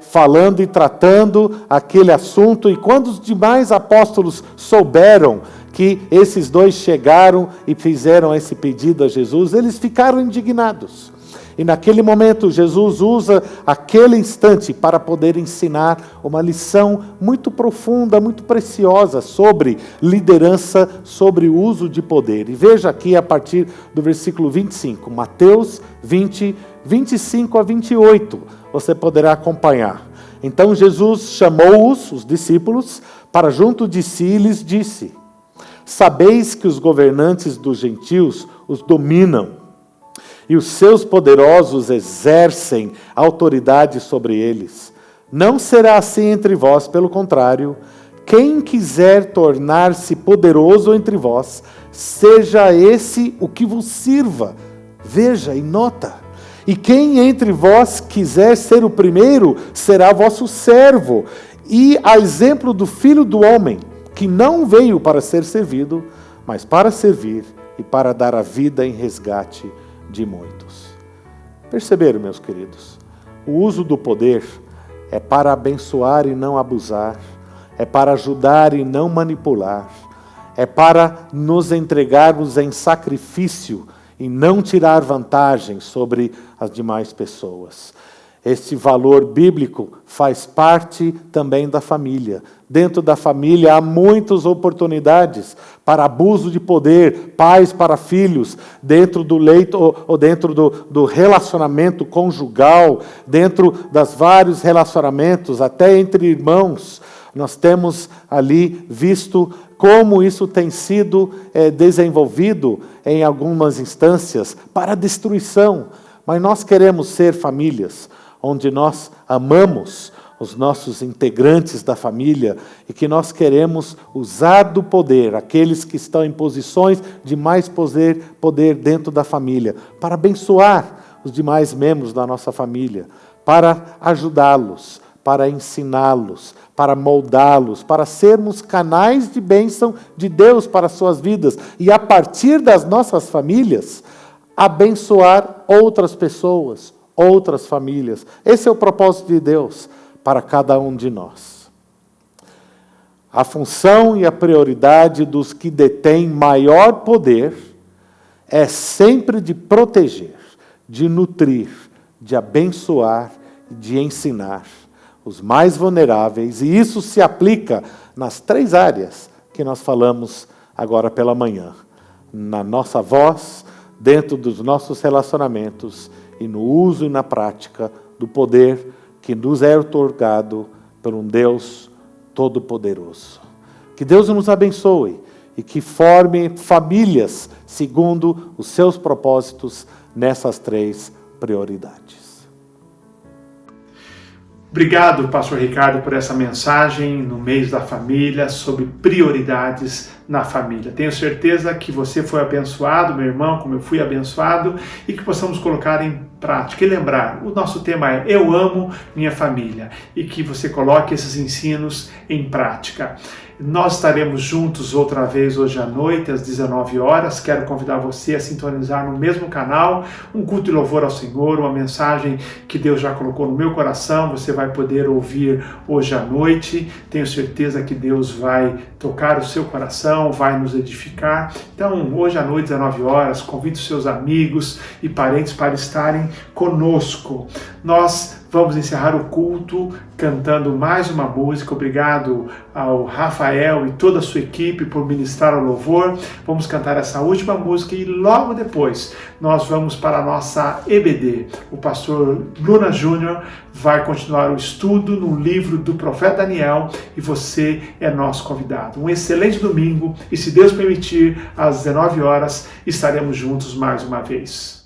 falando e tratando aquele assunto, e quando os demais apóstolos souberam que esses dois chegaram e fizeram esse pedido a Jesus, eles ficaram indignados. E naquele momento, Jesus usa aquele instante para poder ensinar uma lição muito profunda, muito preciosa sobre liderança, sobre o uso de poder. E veja aqui a partir do versículo 25, Mateus 20, 25 a 28, você poderá acompanhar. Então Jesus chamou-os, os discípulos, para junto de si e lhes disse: sabeis que os governantes dos gentios os dominam, e os seus poderosos exercem autoridade sobre eles. Não será assim entre vós, pelo contrário, Quem quiser tornar-se poderoso entre vós, seja esse o que vos sirva. Veja e nota. E quem entre vós quiser ser o primeiro, será vosso servo. E a exemplo do Filho do Homem, que não veio para ser servido, mas para servir e para dar a vida em resgate de muitos. Perceberam, meus queridos? O uso do poder é para abençoar e não abusar, é para ajudar e não manipular, é para nos entregarmos em sacrifício e não tirar vantagem sobre as demais pessoas. Este valor bíblico faz parte também da família. Dentro da família há muitas oportunidades para abuso de poder, pais para filhos, dentro do leito ou dentro do relacionamento conjugal, dentro dos vários relacionamentos, até entre irmãos. Nós temos ali visto como isso tem sido desenvolvido em algumas instâncias para destruição. Mas nós queremos ser famílias onde nós amamos os nossos integrantes da família e que nós queremos usar do poder, aqueles que estão em posições de mais poder dentro da família, para abençoar os demais membros da nossa família, para ajudá-los, para ensiná-los, para moldá-los, para sermos canais de bênção de Deus para as suas vidas e, a partir das nossas famílias, abençoar outras pessoas, outras famílias. Esse é o propósito de Deus para cada um de nós. A função e a prioridade dos que detêm maior poder é sempre de proteger, de nutrir, de abençoar, de ensinar os mais vulneráveis, e isso se aplica nas 3 áreas que nós falamos agora pela manhã. Na nossa voz, dentro dos nossos relacionamentos e no uso e na prática do poder que nos é otorgado por um Deus Todo-Poderoso. Que Deus nos abençoe e que forme famílias segundo os seus propósitos nessas 3 prioridades. Obrigado, pastor Ricardo, por essa mensagem no mês da família, sobre prioridades na família. Tenho certeza que você foi abençoado, meu irmão, como eu fui abençoado, e que possamos colocar em prática. E lembrar, o nosso tema é Eu Amo Minha Família, e que você coloque esses ensinos em prática. Nós estaremos juntos outra vez hoje à noite, às 19 horas. Quero convidar você a sintonizar no mesmo canal, um culto de louvor ao Senhor, uma mensagem que Deus já colocou no meu coração. Você vai poder ouvir hoje à noite. Tenho certeza que Deus vai tocar o seu coração, vai nos edificar. Então, hoje à noite, 19 horas, convide os seus amigos e parentes para estarem conosco. Nós vamos encerrar o culto cantando mais uma música. Obrigado ao Rafael e toda a sua equipe por ministrar o louvor. Vamos cantar essa última música e logo depois nós vamos para a nossa EBD. O pastor Luna Júnior vai continuar o estudo no livro do profeta Daniel e você é nosso convidado. Um excelente domingo e, se Deus permitir, às 19 horas estaremos juntos mais uma vez.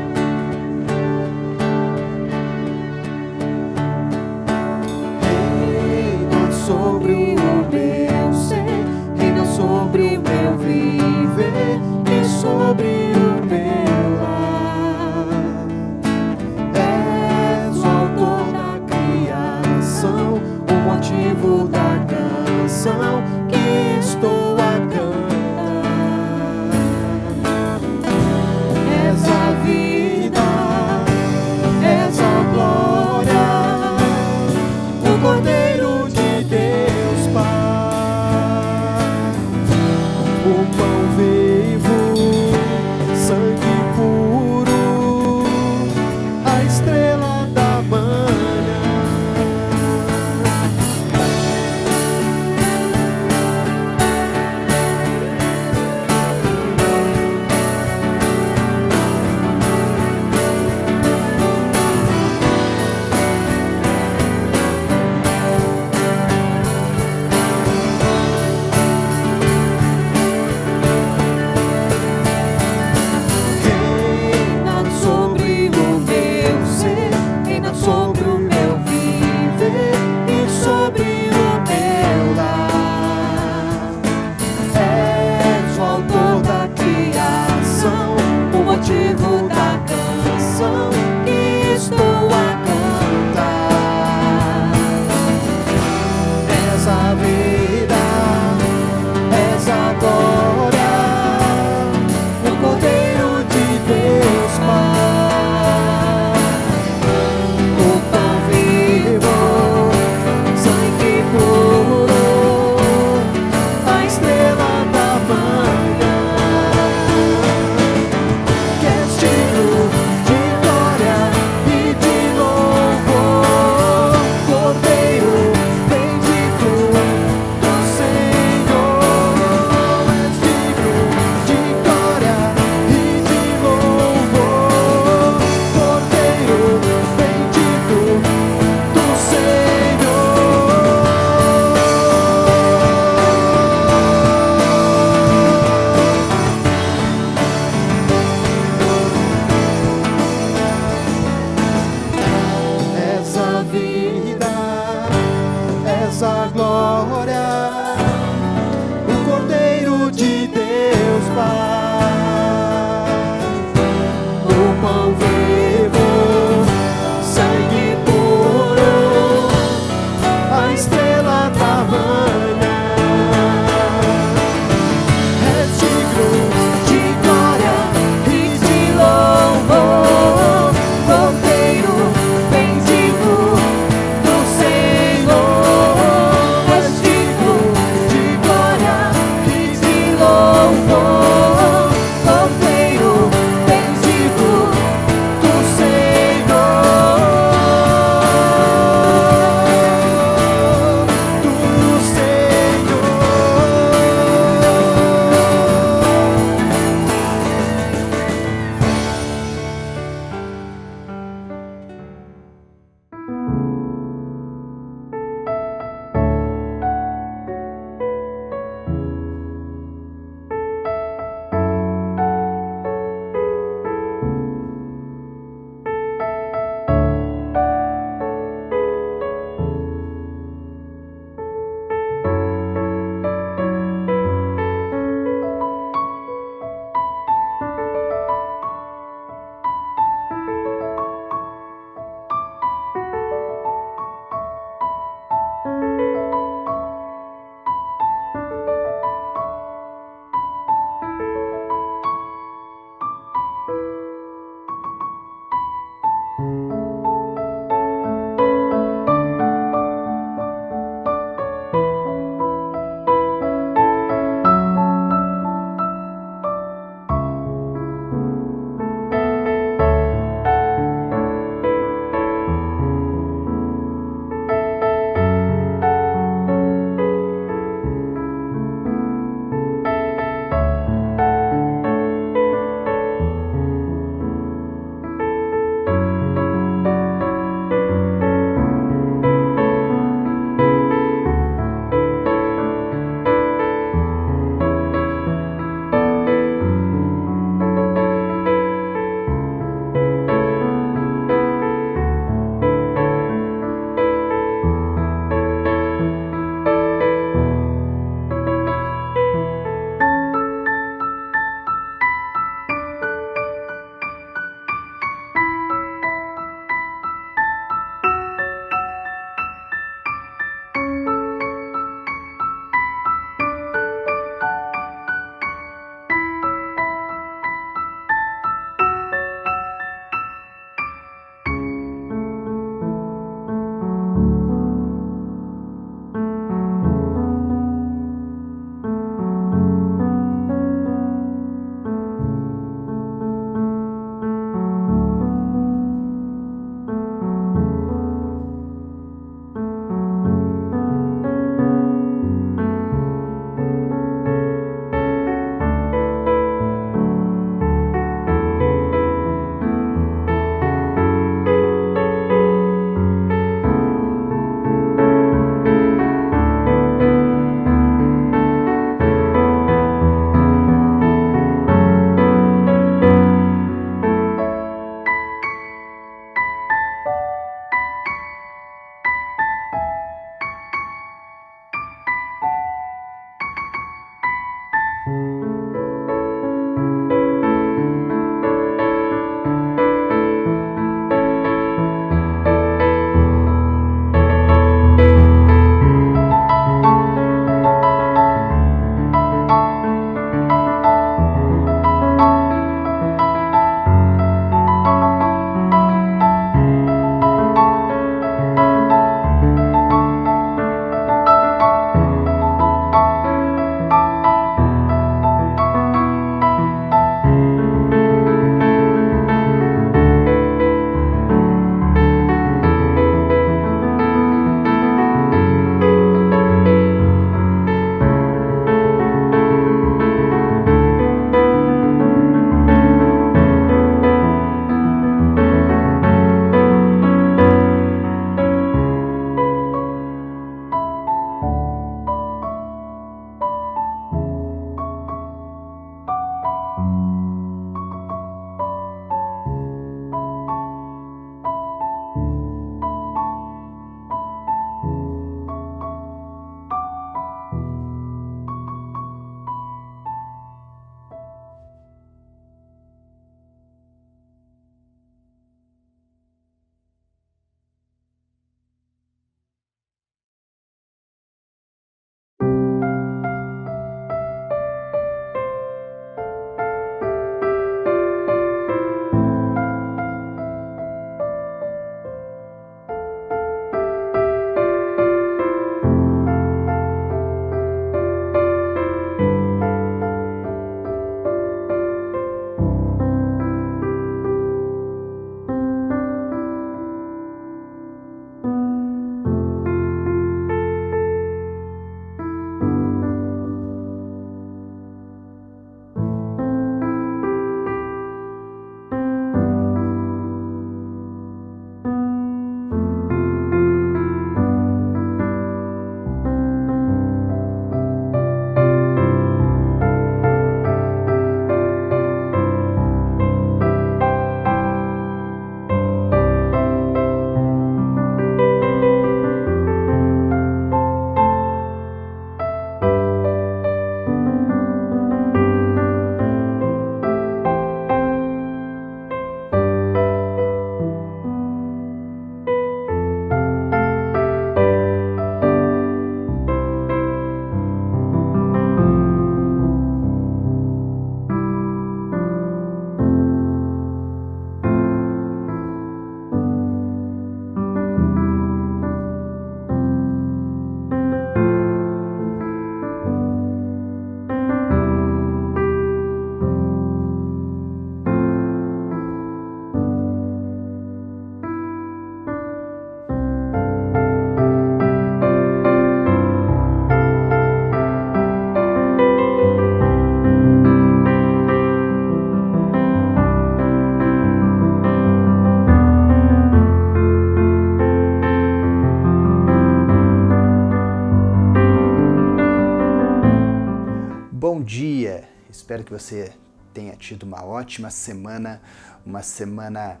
dia, espero que você tenha tido uma ótima semana, uma semana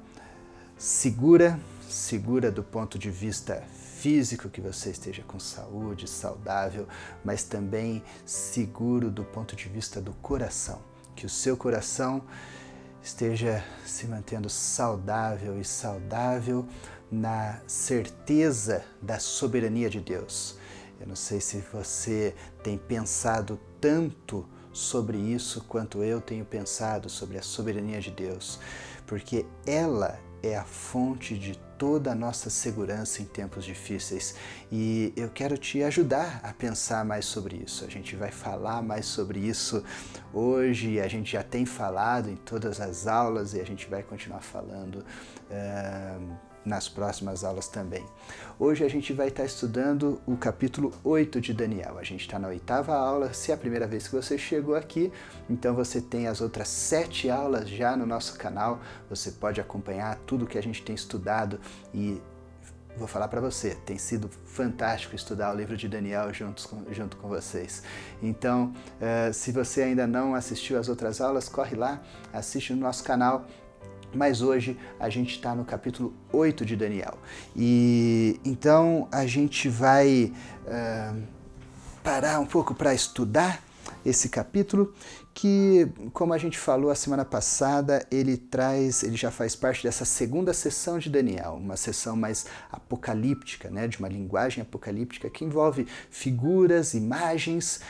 segura do ponto de vista físico, que você esteja com saúde, saudável, mas também seguro do ponto de vista do coração, que o seu coração esteja se mantendo saudável na certeza da soberania de Deus. Eu não sei se você tem pensado tanto sobre isso quanto eu tenho pensado sobre a soberania de Deus, porque ela é a fonte de toda a nossa segurança em tempos difíceis, e eu quero te ajudar a pensar mais sobre isso. A gente vai falar mais sobre isso hoje, a gente já tem falado em todas as aulas e a gente vai continuar falando nas próximas aulas também. Hoje a gente vai estar estudando o capítulo 8 de Daniel. A gente está na 8ª aula. Se é a primeira vez que você chegou aqui, então você tem as outras 7 aulas já no nosso canal. Você pode acompanhar tudo que a gente tem estudado e vou falar para você, tem sido fantástico estudar o livro de Daniel junto com vocês. Então, se você ainda não assistiu às outras aulas, corre lá, assiste no nosso canal. Mas hoje a gente está no capítulo 8 de Daniel. E então a gente vai parar um pouco para estudar esse capítulo, que, como a gente falou a semana passada, ele já faz parte dessa segunda sessão de Daniel, uma sessão mais apocalíptica, né, de uma linguagem apocalíptica que envolve figuras, imagens,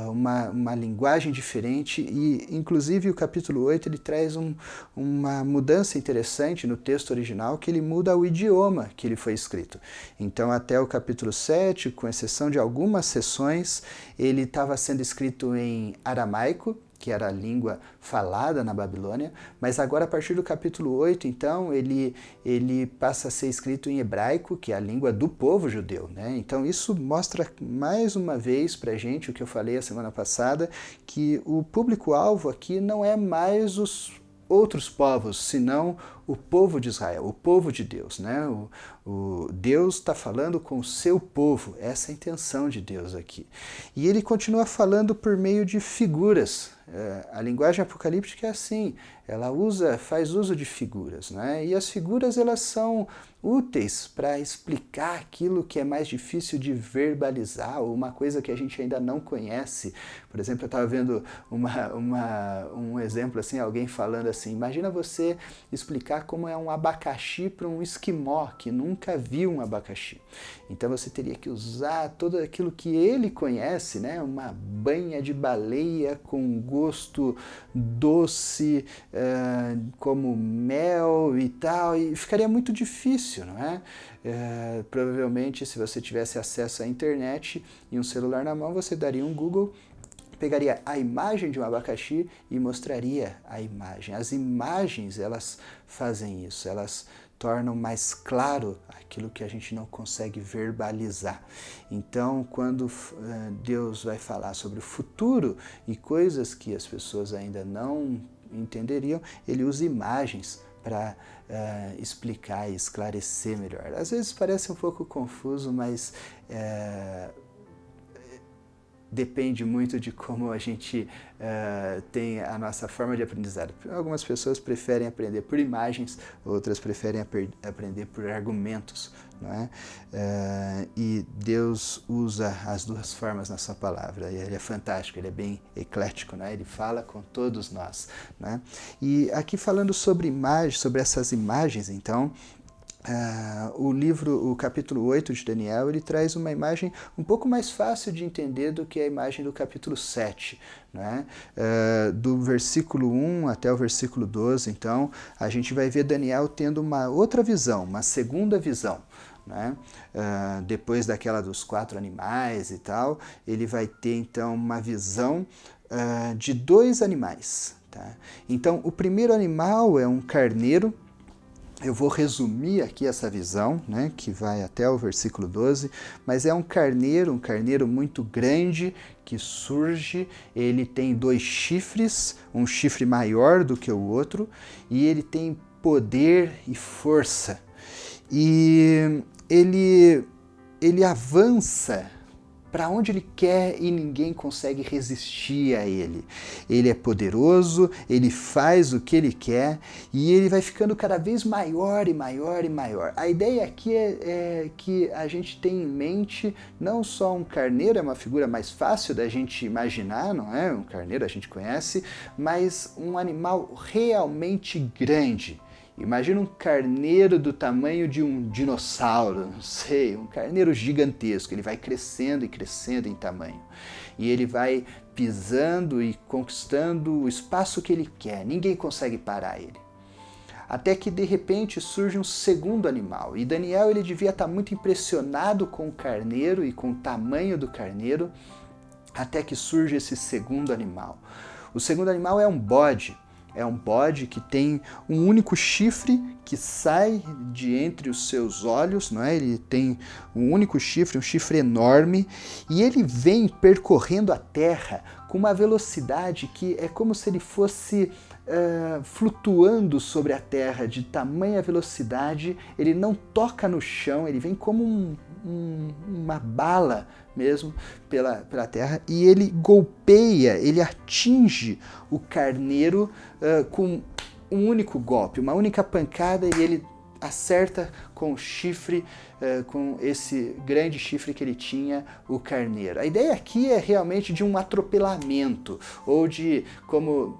uma linguagem diferente, e inclusive o capítulo 8 ele traz uma mudança interessante no texto original, que ele muda o idioma que ele foi escrito. Então até o capítulo 7, com exceção de algumas seções, ele estava sendo escrito em aramaico, que era a língua falada na Babilônia, mas agora a partir do capítulo 8, então, ele passa a ser escrito em hebraico, que é a língua do povo judeu, né? Então isso mostra mais uma vez para a gente o que eu falei a semana passada, que o público-alvo aqui não é mais os outros povos, senão o povo de Israel, o povo de Deus, né? O Deus está falando com o seu povo, essa é a intenção de Deus aqui. E ele continua falando por meio de figuras. A linguagem apocalíptica é assim, ela faz uso de figuras, né? E as figuras elas são úteis para explicar aquilo que é mais difícil de verbalizar, ou uma coisa que a gente ainda não conhece. Por exemplo, eu estava vendo um exemplo assim, alguém falando assim, imagina você explicar como é um abacaxi para um esquimó que nunca viu um abacaxi. Então você teria que usar tudo aquilo que ele conhece, né? Uma banha de baleia com gosto doce, como mel e tal, e ficaria muito difícil, não é? Provavelmente, se você tivesse acesso à internet e um celular na mão, você daria um Google, pegaria a imagem de um abacaxi e mostraria a imagem. As imagens, elas fazem isso, elas tornam mais claro aquilo que a gente não consegue verbalizar. Então, quando Deus vai falar sobre o futuro e coisas que as pessoas ainda não entenderiam, ele usa imagens para explicar e esclarecer melhor. Às vezes parece um pouco confuso, mas depende muito de como a gente tem a nossa forma de aprendizado. Algumas pessoas preferem aprender por imagens, outras preferem aprender por argumentos, não é? E Deus usa as duas formas na sua palavra, e ele é fantástico, ele é bem eclético, né? Ele fala com todos nós, né? E aqui falando sobre imagens, sobre essas imagens, então, o capítulo 8 de Daniel, ele traz uma imagem um pouco mais fácil de entender do que a imagem do capítulo 7, né? Do versículo 1 até o versículo 12, então, a gente vai ver Daniel tendo uma outra visão, uma segunda visão, né? Depois daquela dos 4 animais e tal, ele vai ter então uma visão de 2 animais, tá? Então, o primeiro animal é um carneiro. Eu vou resumir aqui essa visão, né, que vai até o versículo 12, mas é um carneiro muito grande que surge, ele tem 2 chifres, um chifre maior do que o outro, e ele tem poder e força. E ele avança para onde ele quer e ninguém consegue resistir a ele. Ele é poderoso, ele faz o que ele quer e ele vai ficando cada vez maior e maior e maior. A ideia aqui é que a gente tem em mente não só um carneiro, é uma figura mais fácil da gente imaginar, não é? Um carneiro a gente conhece, mas um animal realmente grande. Imagina um carneiro do tamanho de um dinossauro, não sei, um carneiro gigantesco. Ele vai crescendo e crescendo em tamanho. E ele vai pisando e conquistando o espaço que ele quer. Ninguém consegue parar ele. Até que de repente surge um segundo animal. E Daniel ele devia estar muito impressionado com o carneiro e com o tamanho do carneiro, até que surge esse segundo animal. O segundo animal é um bode. É um bode que tem um único chifre que sai de entre os seus olhos, não é? Ele tem um único chifre, um chifre enorme, e ele vem percorrendo a terra com uma velocidade que é como se ele fosse flutuando sobre a terra de tamanha velocidade. Ele não toca no chão, ele vem como uma bala mesmo pela terra, e ele golpeia, ele atinge o carneiro com um único golpe, uma única pancada, e ele acerta com o chifre, com esse grande chifre que ele tinha, o carneiro. A ideia aqui é realmente de um atropelamento, ou de, como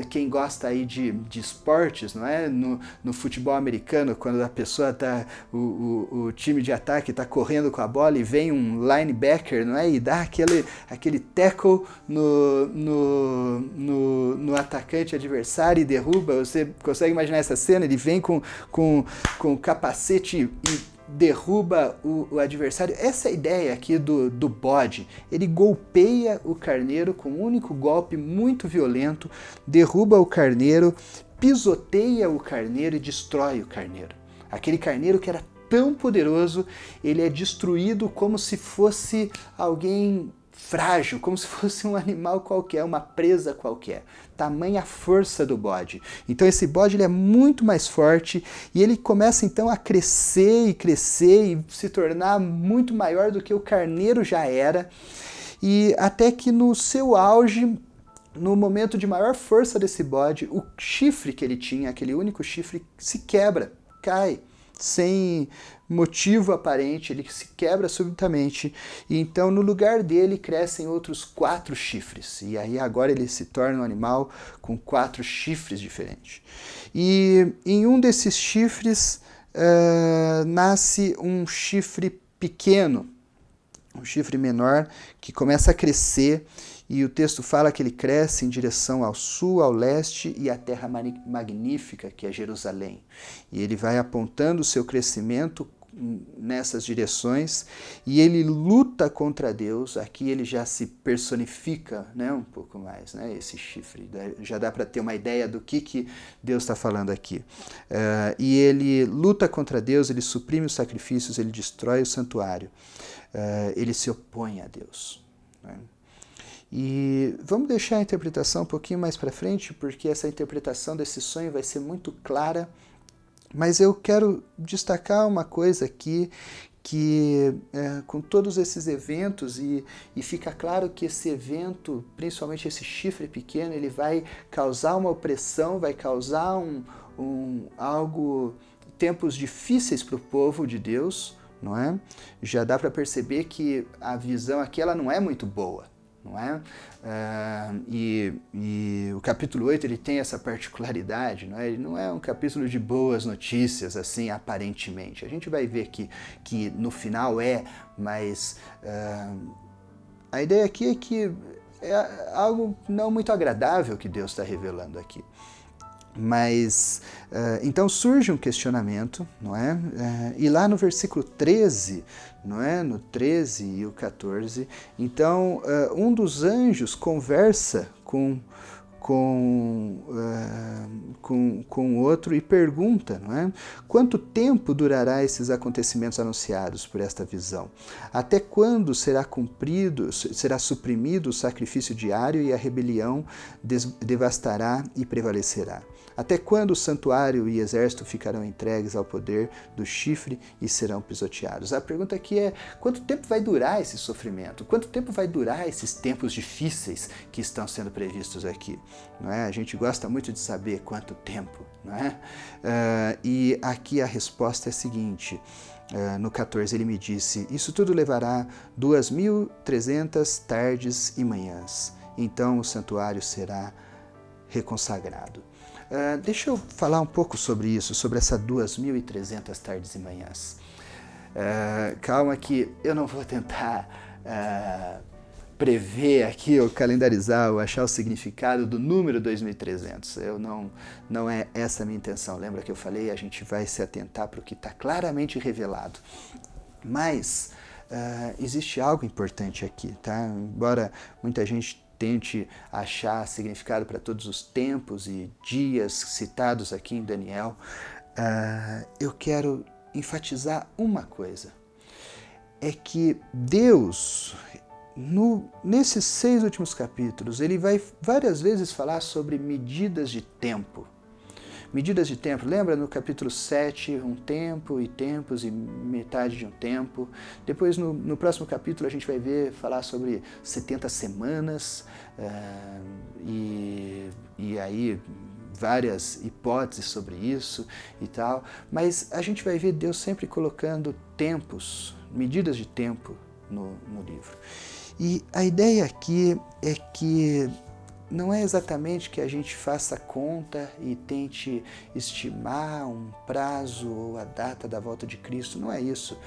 quem gosta aí de esportes, não é? No futebol americano, quando a pessoa tá, o time de ataque está correndo com a bola e vem um linebacker, não é? E dá aquele tackle no atacante adversário e derruba. Você consegue imaginar essa cena? Ele vem com o capacete e derruba o adversário. Essa é a ideia aqui do bode. Ele golpeia o carneiro com um único golpe muito violento, derruba o carneiro, pisoteia o carneiro e destrói o carneiro. Aquele carneiro que era tão poderoso, ele é destruído como se fosse alguém frágil, como se fosse um animal qualquer, uma presa qualquer. Tamanha a força do bode. Então esse bode ele é muito mais forte e ele começa então a crescer e se tornar muito maior do que o carneiro já era, e até que no seu auge, no momento de maior força desse bode, o chifre que ele tinha, aquele único chifre, se quebra, cai, sem motivo aparente, ele se quebra subitamente, e então no lugar dele crescem outros 4 chifres, e aí agora ele se torna um animal com 4 chifres diferentes. E em um desses chifres nasce um chifre pequeno, um chifre menor, que começa a crescer, e o texto fala que ele cresce em direção ao sul, ao leste e à terra magnífica, que é Jerusalém. E ele vai apontando o seu crescimento nessas direções, e ele luta contra Deus. Aqui ele já se personifica, né, um pouco mais, né, esse chifre. Já dá para ter uma ideia do que Deus está falando aqui. E ele luta contra Deus, ele suprime os sacrifícios, ele destrói o santuário. Ele se opõe a Deus, né? E vamos deixar a interpretação um pouquinho mais para frente, porque essa interpretação desse sonho vai ser muito clara, mas eu quero destacar uma coisa aqui, que com todos esses eventos, e fica claro que esse evento, principalmente esse chifre pequeno, ele vai causar uma opressão, vai causar tempos difíceis para o povo de Deus, não é? Já dá para perceber que a visão aqui ela não é muito boa, não é? E o capítulo 8 ele tem essa particularidade, não é? Ele não é um capítulo de boas notícias, assim, aparentemente. A gente vai ver que no final mas a ideia aqui é que é algo não muito agradável que Deus está revelando aqui. Mas, então surge um questionamento, não é? E lá no versículo 13, não é? No 13 e o 14, então um dos anjos conversa com com o outro e pergunta, não é? Quanto tempo durará esses acontecimentos anunciados por esta visão? Até quando será suprimido o sacrifício diário e a rebelião devastará e prevalecerá? Até quando o santuário e exército ficarão entregues ao poder do chifre e serão pisoteados? A pergunta aqui é: quanto tempo vai durar esse sofrimento? Quanto tempo vai durar esses tempos difíceis que estão sendo previstos aqui? Não é? A gente gosta muito de saber quanto tempo, não é? E aqui a resposta é a seguinte. No 14 ele me disse: isso tudo levará 2.300 tardes e manhãs. Então o santuário será reconsagrado. Deixa eu falar um pouco sobre isso, sobre essa 2.300 tardes e manhãs. Calma que eu não vou tentar prever aqui, ou calendarizar, ou achar o significado do número 2.300. Não é essa a minha intenção. Lembra que eu falei? A gente vai se atentar para o que está claramente revelado. Mas existe algo importante aqui, tá? Embora muita gente tente achar significado para todos os tempos e dias citados aqui em Daniel, eu quero enfatizar uma coisa. É que Deus, nesses 6 últimos capítulos, ele vai várias vezes falar sobre medidas de tempo. Medidas de tempo, lembra no capítulo 7, um tempo e tempos e metade de um tempo. Depois no próximo capítulo a gente vai falar sobre 70 semanas e aí várias hipóteses sobre isso e tal. Mas a gente vai ver Deus sempre colocando tempos, medidas de tempo no livro. E a ideia aqui é que não é exatamente que a gente faça conta e tente estimar um prazo ou a data da volta de Cristo, não é isso.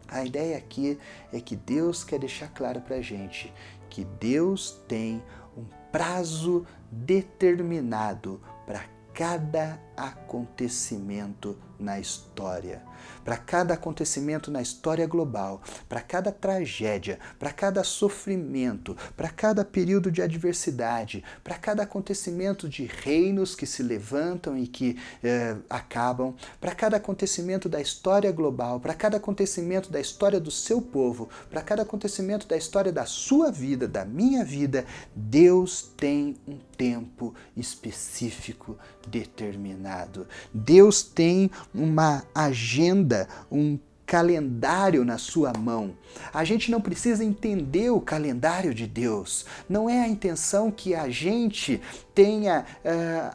A ideia aqui é que Deus quer deixar claro para a gente que Deus tem um prazo determinado para cada acontecimento na história. Para cada acontecimento na história global, para cada tragédia, para cada sofrimento, para cada período de adversidade, para cada acontecimento de reinos que se levantam e que acabam, para cada acontecimento da história global, para cada acontecimento da história do seu povo, para cada acontecimento da história da sua vida, da minha vida, Deus tem um tempo específico determinado. Deus tem uma agenda, um calendário na sua mão. A gente não precisa entender o calendário de Deus. Não é a intenção que a gente tenha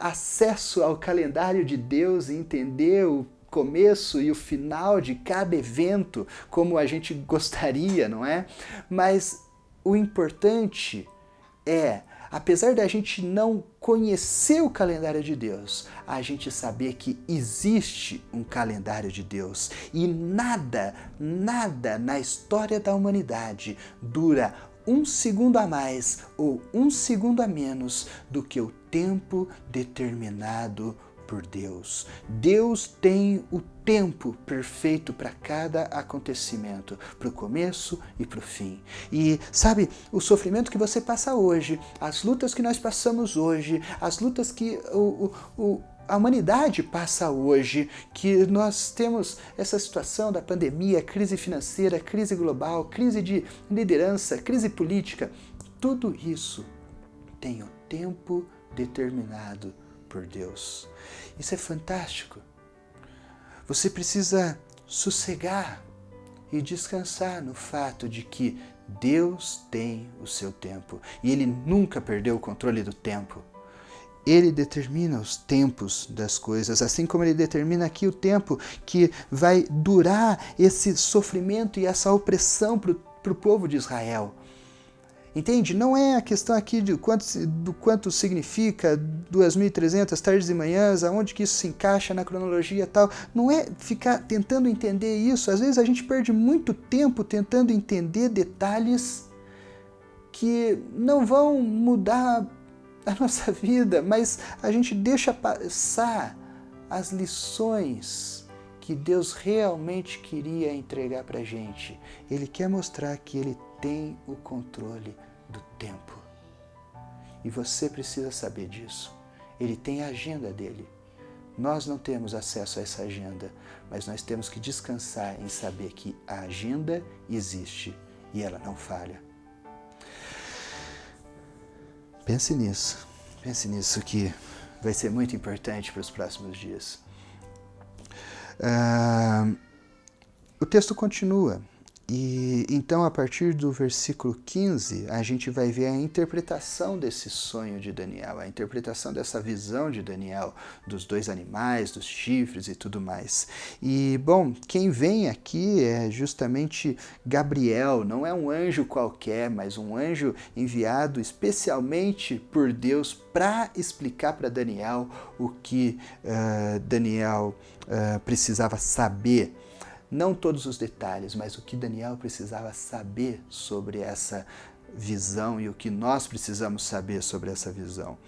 acesso ao calendário de Deus e entender o começo e o final de cada evento como a gente gostaria, não é? Mas o importante é, apesar da gente não conhecer o calendário de Deus, a gente saber que existe um calendário de Deus e nada na história da humanidade dura 1 segundo a mais ou 1 segundo a menos do que o tempo determinado por Deus. Deus tem o tempo perfeito para cada acontecimento, para o começo e para o fim. E sabe, o sofrimento que você passa hoje, as lutas que nós passamos hoje, as lutas que a humanidade passa hoje, que nós temos essa situação da pandemia, crise financeira, crise global, crise de liderança, crise política, tudo isso tem o tempo determinado por Deus. Isso é fantástico. Você precisa sossegar e descansar no fato de que Deus tem o seu tempo e Ele nunca perdeu o controle do tempo. Ele determina os tempos das coisas, assim como Ele determina aqui o tempo que vai durar esse sofrimento e essa opressão para o povo de Israel. Entende? Não é a questão aqui do quanto significa 2.300 tardes e manhãs, aonde que isso se encaixa na cronologia e tal. Não é ficar tentando entender isso. Às vezes a gente perde muito tempo tentando entender detalhes que não vão mudar a nossa vida, mas a gente deixa passar as lições que Deus realmente queria entregar para a gente. Ele quer mostrar que Ele tem o controle do tempo. E você precisa saber disso. Ele tem a agenda dele. Nós não temos acesso a essa agenda, mas nós temos que descansar em saber que a agenda existe e ela não falha. Pense nisso que vai ser muito importante para os próximos dias. O texto continua. E então, a partir do versículo 15, a gente vai ver a interpretação desse sonho de Daniel, a interpretação dessa visão de Daniel, dos 2 animais, dos chifres e tudo mais. E, bom, quem vem aqui é justamente Gabriel, não é um anjo qualquer, mas um anjo enviado especialmente por Deus para explicar para Daniel o que Daniel precisava saber. Não todos os detalhes, mas o que Daniel precisava saber sobre essa visão e o que nós precisamos saber sobre essa visão.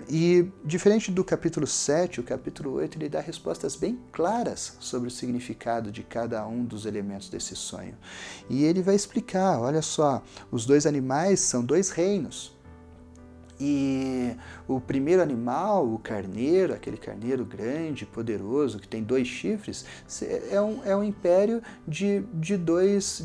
E diferente do capítulo 7, o capítulo 8 ele dá respostas bem claras sobre o significado de cada um dos elementos desse sonho. E ele vai explicar, olha só, os 2 animais são 2 reinos. E o primeiro animal, o carneiro, aquele carneiro grande, poderoso, que tem 2 chifres, é um império de dois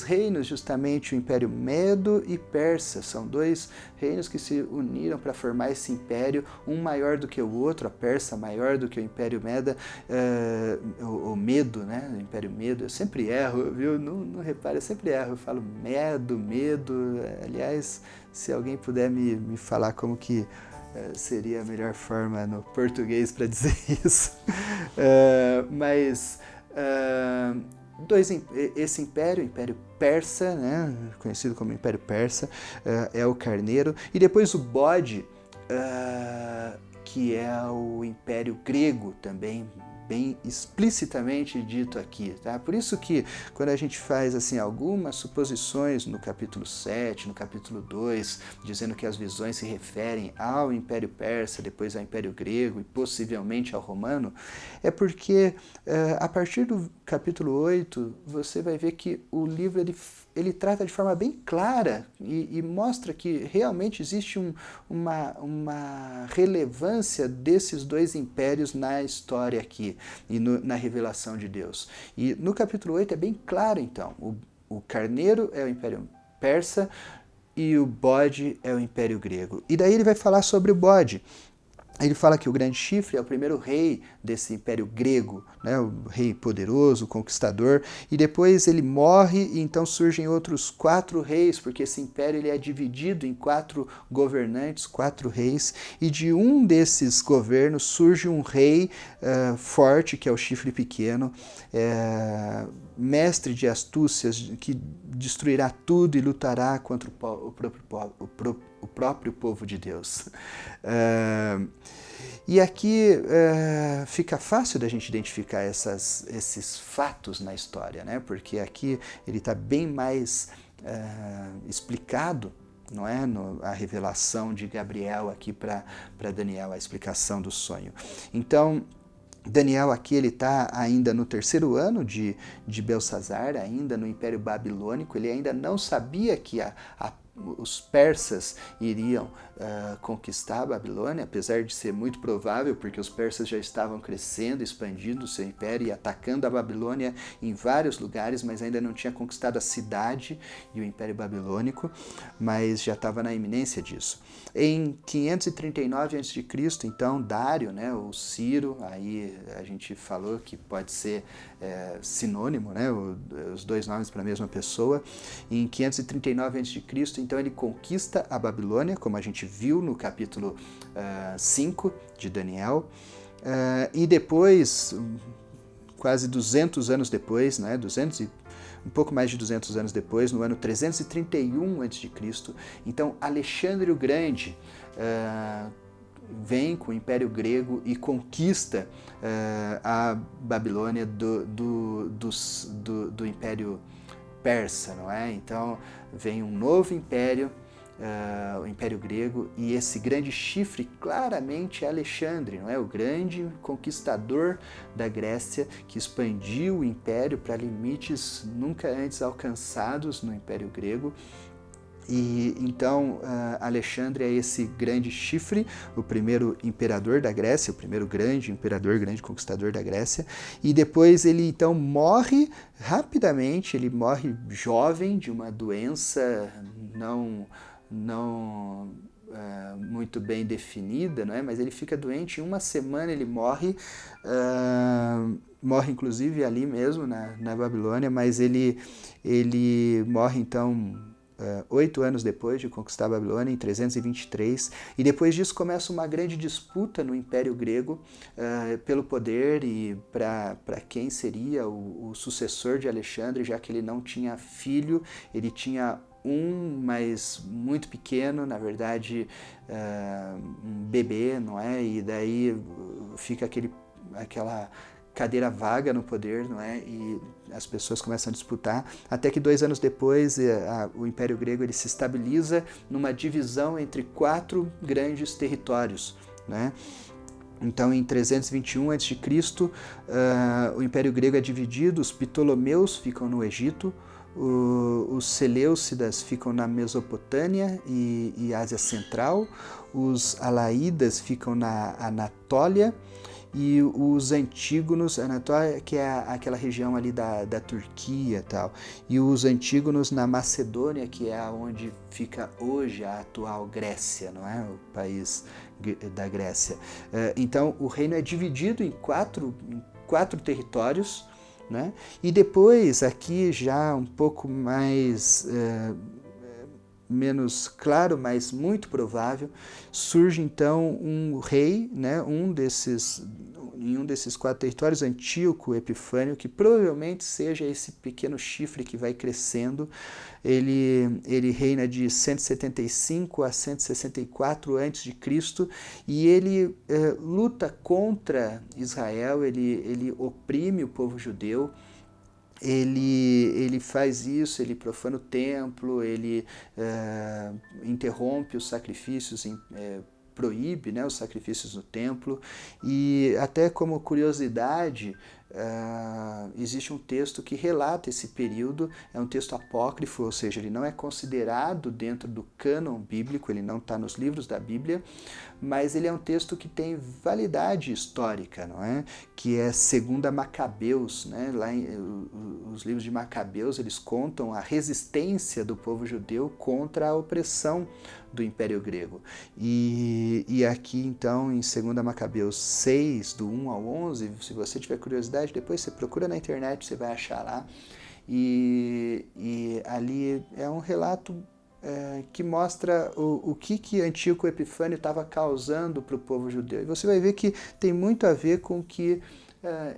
reinos, justamente o Império Medo e Persa. São 2 reinos que se uniram para formar esse império, um maior do que o outro, a Persa maior do que o Império Meda, o Medo, né? O Império Medo, eu sempre erro, viu? Não repare, eu sempre erro, eu falo medo, aliás, se alguém puder me falar como que seria a melhor forma no português para dizer isso. Esse império, o Império Persa, né, conhecido como Império Persa, é o carneiro, e depois o bode, que é o Império Grego também, bem explicitamente dito aqui, tá? Por isso que quando a gente faz assim algumas suposições no capítulo 7, no capítulo 2, dizendo que as visões se referem ao Império Persa, depois ao Império Grego e possivelmente ao Romano, é porque a partir do capítulo 8 você vai ver que o livro ele trata de forma bem clara e mostra que realmente existe uma relevância desses 2 impérios na história aqui e na revelação de Deus. E no capítulo 8 é bem claro, então, o carneiro é o Império Persa e o bode é o Império Grego. E daí ele vai falar sobre o bode. Ele fala que o grande chifre é o primeiro rei desse Império Grego, né, o rei poderoso, conquistador, e depois ele morre e então surgem outros 4 reis, porque esse império ele é dividido em 4 governantes, 4 reis, e de um desses governos surge um rei forte, que é o chifre pequeno, mestre de astúcias, que destruirá tudo e lutará contra o próprio povo de Deus. E aqui fica fácil da gente identificar esses fatos na história, né? Porque aqui ele está bem mais explicado, não é? A revelação de Gabriel aqui para Daniel, a explicação do sonho. Então, Daniel aqui ele está ainda no 3º ano de Belsazar, ainda no Império Babilônico, ele ainda não sabia que os persas iriam conquistar a Babilônia, apesar de ser muito provável, porque os persas já estavam crescendo, expandindo o seu império e atacando a Babilônia em vários lugares, mas ainda não tinha conquistado a cidade e o Império Babilônico, mas já estava na iminência disso. Em 539 a.C., então, Dário, né, o Ciro, aí a gente falou que pode ser sinônimo, né, os 2 nomes para a mesma pessoa. Em 539 a.C., então ele conquista a Babilônia, como a gente viu no capítulo 5 de Daniel, e depois, quase 200 anos depois, né, um pouco mais de 200 anos depois, no ano 331 a.C., então Alexandre o Grande vem com o Império Grego e conquista a Babilônia do Império Persa, não é? Então vem um novo império, o Império Grego, e esse grande chifre claramente é Alexandre, não é? O grande conquistador da Grécia que expandiu o império para limites nunca antes alcançados no Império Grego. E então Alexandre é esse grande chifre, o primeiro imperador da Grécia, o primeiro grande imperador, grande conquistador da Grécia, e depois ele então morre rapidamente, ele morre jovem de uma doença não muito bem definida, não é? Mas ele fica doente, em uma semana ele morre, morre inclusive ali mesmo na Babilônia, mas ele morre então 8 anos depois de conquistar a Babilônia, em 323, e depois disso começa uma grande disputa no Império Grego pelo poder e para quem seria o sucessor de Alexandre, já que ele não tinha filho, ele tinha mas muito pequeno, na verdade um bebê, não é? E daí fica aquela cadeira vaga no poder, não é? E as pessoas começam a disputar, até que 2 anos depois o Império Grego ele se estabiliza numa divisão entre 4 grandes territórios, né? Então, em 321 a.C., o Império Grego é dividido, os Ptolomeus ficam no Egito, os Seleucidas ficam na Mesopotâmia e Ásia Central, os Alaídas ficam na Anatólia, e os Antígonos, Anatólia, que é aquela região ali da Turquia e tal, e os Antígonos na Macedônia, que é onde fica hoje a atual Grécia, não é? O país da Grécia. Então, o reino é dividido em quatro territórios, né? E depois, aqui já um pouco mais menos claro, mas muito provável, surge então um rei, né, em um desses 4 territórios, Antíoco Epifânio, que provavelmente seja esse pequeno chifre que vai crescendo. Ele reina de 175 a 164 a.C. e ele luta contra Israel, ele oprime o povo judeu. Ele faz isso, ele profana o templo, ele interrompe os sacrifícios, proíbe, né, os sacrifícios no templo. E até como curiosidade, existe um texto que relata esse período, é um texto apócrifo, ou seja, ele não é considerado dentro do cânon bíblico, ele não está nos livros da Bíblia, mas ele é um texto que tem validade histórica, não é? Que é 2 Macabeus, né? Os livros de Macabeus, eles contam a resistência do povo judeu contra a opressão do Império Grego. E aqui, então, em 2 Macabeus 6, do 1 ao 11, se você tiver curiosidade, depois você procura na internet, você vai achar lá. E ali é um relato que mostra o que Antíoco Epifânio estava causando para o povo judeu. E você vai ver que tem muito a ver com o que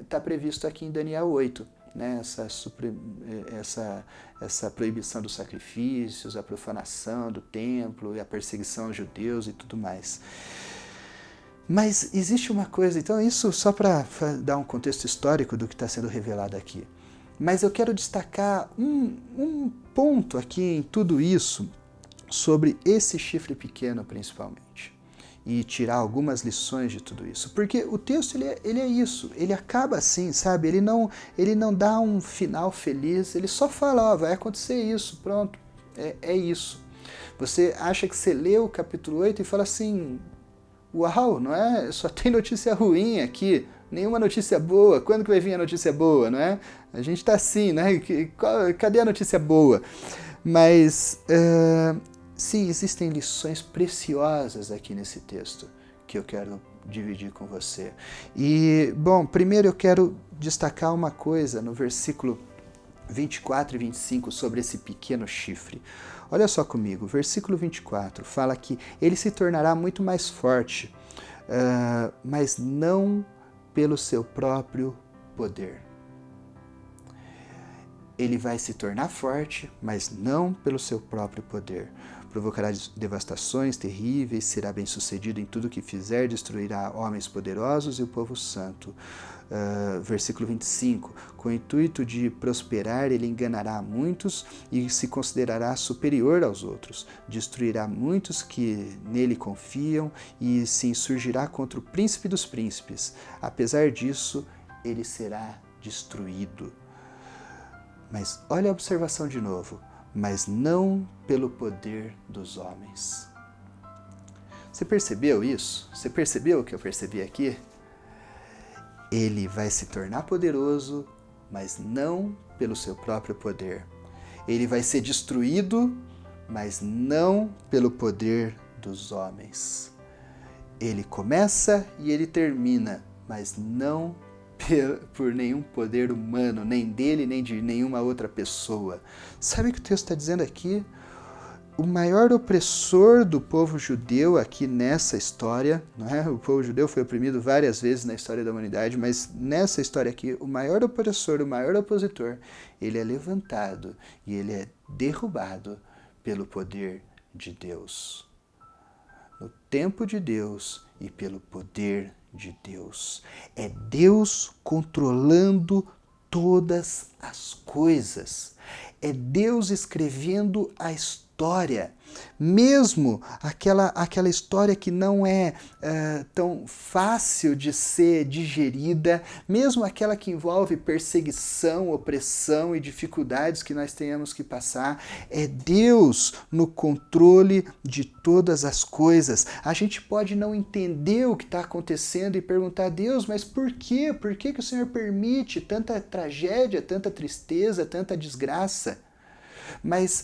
está previsto aqui em Daniel 8. Né, essa proibição dos sacrifícios, a profanação do templo e a perseguição aos judeus e tudo mais. Mas existe uma coisa, então isso só para dar um contexto histórico do que está sendo revelado aqui. Mas eu quero destacar um ponto aqui em tudo isso sobre esse chifre pequeno principalmente. E tirar algumas lições de tudo isso. Porque o texto ele é isso, ele acaba assim, sabe? Ele não dá um final feliz, ele só fala, vai acontecer isso, pronto, é isso. Você acha que você lê o capítulo 8 e fala assim, uau, não é? Só tem notícia ruim aqui, nenhuma notícia boa, quando que vai vir a notícia boa, não é? A gente tá assim, né? Cadê a notícia boa? Mas... sim, existem lições preciosas aqui nesse texto que eu quero dividir com você. E, bom, primeiro eu quero destacar uma coisa no versículo 24 e 25 sobre esse pequeno chifre. Olha só comigo, versículo 24 fala que ele se tornará muito mais forte, mas não pelo seu próprio poder. Ele vai se tornar forte, mas não pelo seu próprio poder. Provocará devastações terríveis, será bem-sucedido em tudo que fizer, destruirá homens poderosos e o povo santo. Versículo 25. Com o intuito de prosperar, ele enganará muitos e se considerará superior aos outros. Destruirá muitos que nele confiam e se insurgirá contra o príncipe dos príncipes. Apesar disso, ele será destruído. Mas olha a observação de novo. mas não pelo poder dos homens. Você percebeu isso? Você percebeu o que eu percebi aqui? Ele vai se tornar poderoso, mas não pelo seu próprio poder. Ele vai ser destruído, mas não pelo poder dos homens. Ele começa e ele termina, mas não por nenhum poder humano, nem dele, nem de nenhuma outra pessoa. Sabe o que o texto está dizendo aqui? O maior opressor do povo judeu aqui nessa história, não é? O povo judeu foi oprimido várias vezes na história da humanidade, mas nessa história aqui, o maior opressor, o maior opositor, ele é levantado e ele é derrubado pelo poder de Deus. No tempo de Deus e pelo poder de Deus. É Deus controlando todas as coisas. É Deus escrevendo a história. Mesmo aquela história que não é tão fácil de ser digerida, mesmo aquela que envolve perseguição, opressão e dificuldades que nós tenhamos que passar, é Deus no controle de todas as coisas. A gente pode não entender o que está acontecendo e perguntar a Deus, mas por quê? Por que o Senhor permite tanta tragédia, tanta tristeza, tanta desgraça? Mas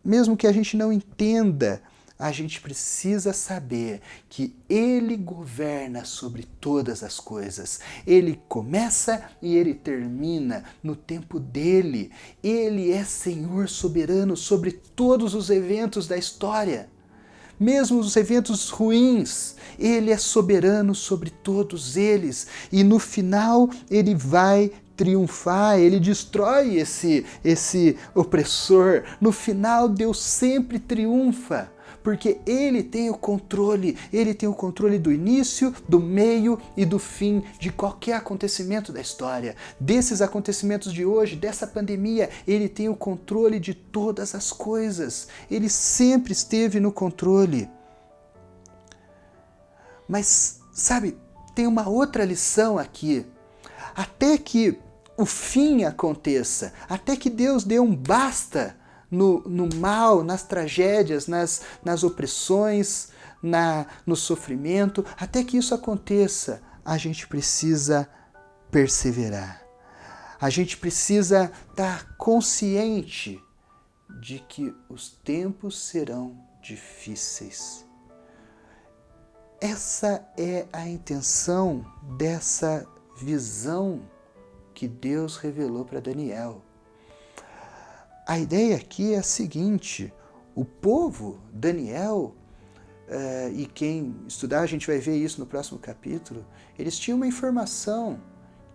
mesmo que a gente não entenda, a gente precisa saber que Ele governa sobre todas as coisas. Ele começa e Ele termina no tempo dEle. Ele é Senhor soberano sobre todos os eventos da história. Mesmo os eventos ruins, Ele é soberano sobre todos eles. E no final, Ele vai triunfar, ele destrói esse opressor. No final, Deus sempre triunfa, porque ele tem o controle do início, do meio e do fim de qualquer acontecimento da história. Desses acontecimentos de hoje, dessa pandemia, ele tem o controle de todas as coisas. Ele sempre esteve no controle. Mas, sabe, tem uma outra lição aqui. Até que o fim aconteça, até que Deus dê um basta no mal, nas tragédias, nas opressões, no sofrimento, até que isso aconteça, a gente precisa perseverar. A gente precisa estar consciente de que os tempos serão difíceis. Essa é a intenção dessa visão que Deus revelou para Daniel. A ideia aqui é a seguinte: o povo, Daniel, e quem estudar, a gente vai ver isso no próximo capítulo, eles tinham uma informação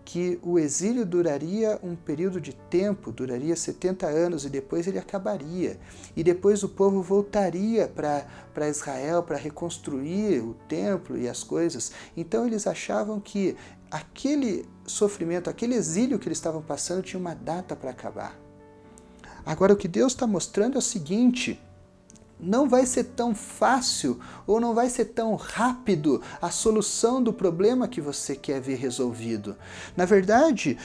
que o exílio duraria um período de tempo, duraria 70 anos e depois ele acabaria. E depois o povo voltaria para Israel para reconstruir o templo e as coisas. Então eles achavam que aquele sofrimento, aquele exílio que eles estavam passando tinha uma data para acabar. Agora o que Deus está mostrando é o seguinte: não vai ser tão fácil ou não vai ser tão rápido a solução do problema que você quer ver resolvido. Na verdade,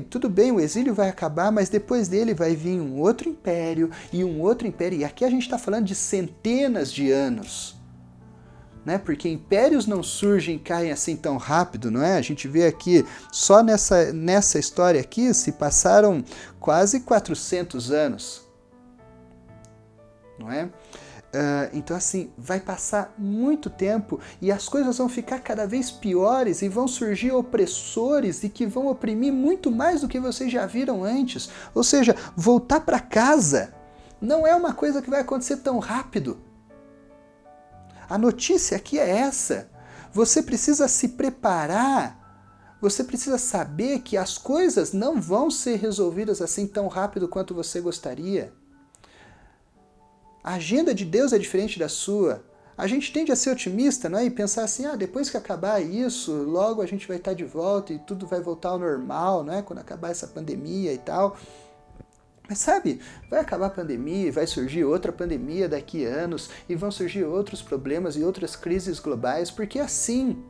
tudo bem, o exílio vai acabar, mas depois dele vai vir um outro império e um outro império. E aqui a gente está falando de centenas de anos. Né? Porque impérios não surgem e caem assim tão rápido, não é? A gente vê aqui, só nessa história aqui, se passaram quase 400 anos. Não é? Então assim, vai passar muito tempo e as coisas vão ficar cada vez piores e vão surgir opressores e que vão oprimir muito mais do que vocês já viram antes. Ou seja, voltar para casa não é uma coisa que vai acontecer tão rápido. A notícia aqui é essa. Você precisa se preparar. Você precisa saber que as coisas não vão ser resolvidas assim tão rápido quanto você gostaria. A agenda de Deus é diferente da sua. A gente tende a ser otimista, não é? E pensar assim, depois que acabar isso, logo a gente vai estar de volta e tudo vai voltar ao normal, não é? Quando acabar essa pandemia e tal. Mas sabe, vai acabar a pandemia, vai surgir outra pandemia daqui a anos e vão surgir outros problemas e outras crises globais, porque é assim.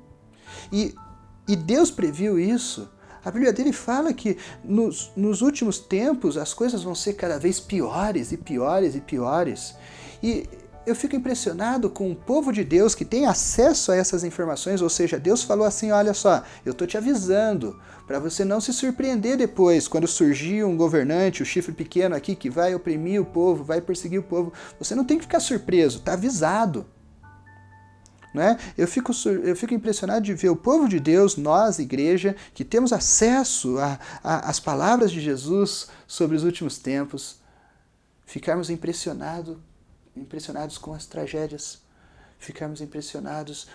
E Deus previu isso. A Bíblia dele fala que nos últimos tempos as coisas vão ser cada vez piores e piores e piores. E eu fico impressionado com o povo de Deus que tem acesso a essas informações, ou seja, Deus falou assim, olha só, eu estou te avisando, para você não se surpreender depois, quando surgir um governante, o chifre pequeno aqui, que vai oprimir o povo, vai perseguir o povo, você não tem que ficar surpreso, está avisado. Não é? Eu fico impressionado de ver o povo de Deus, nós, igreja, que temos acesso às palavras de Jesus sobre os últimos tempos, ficarmos impressionados com as tragédias, ficarmos impressionados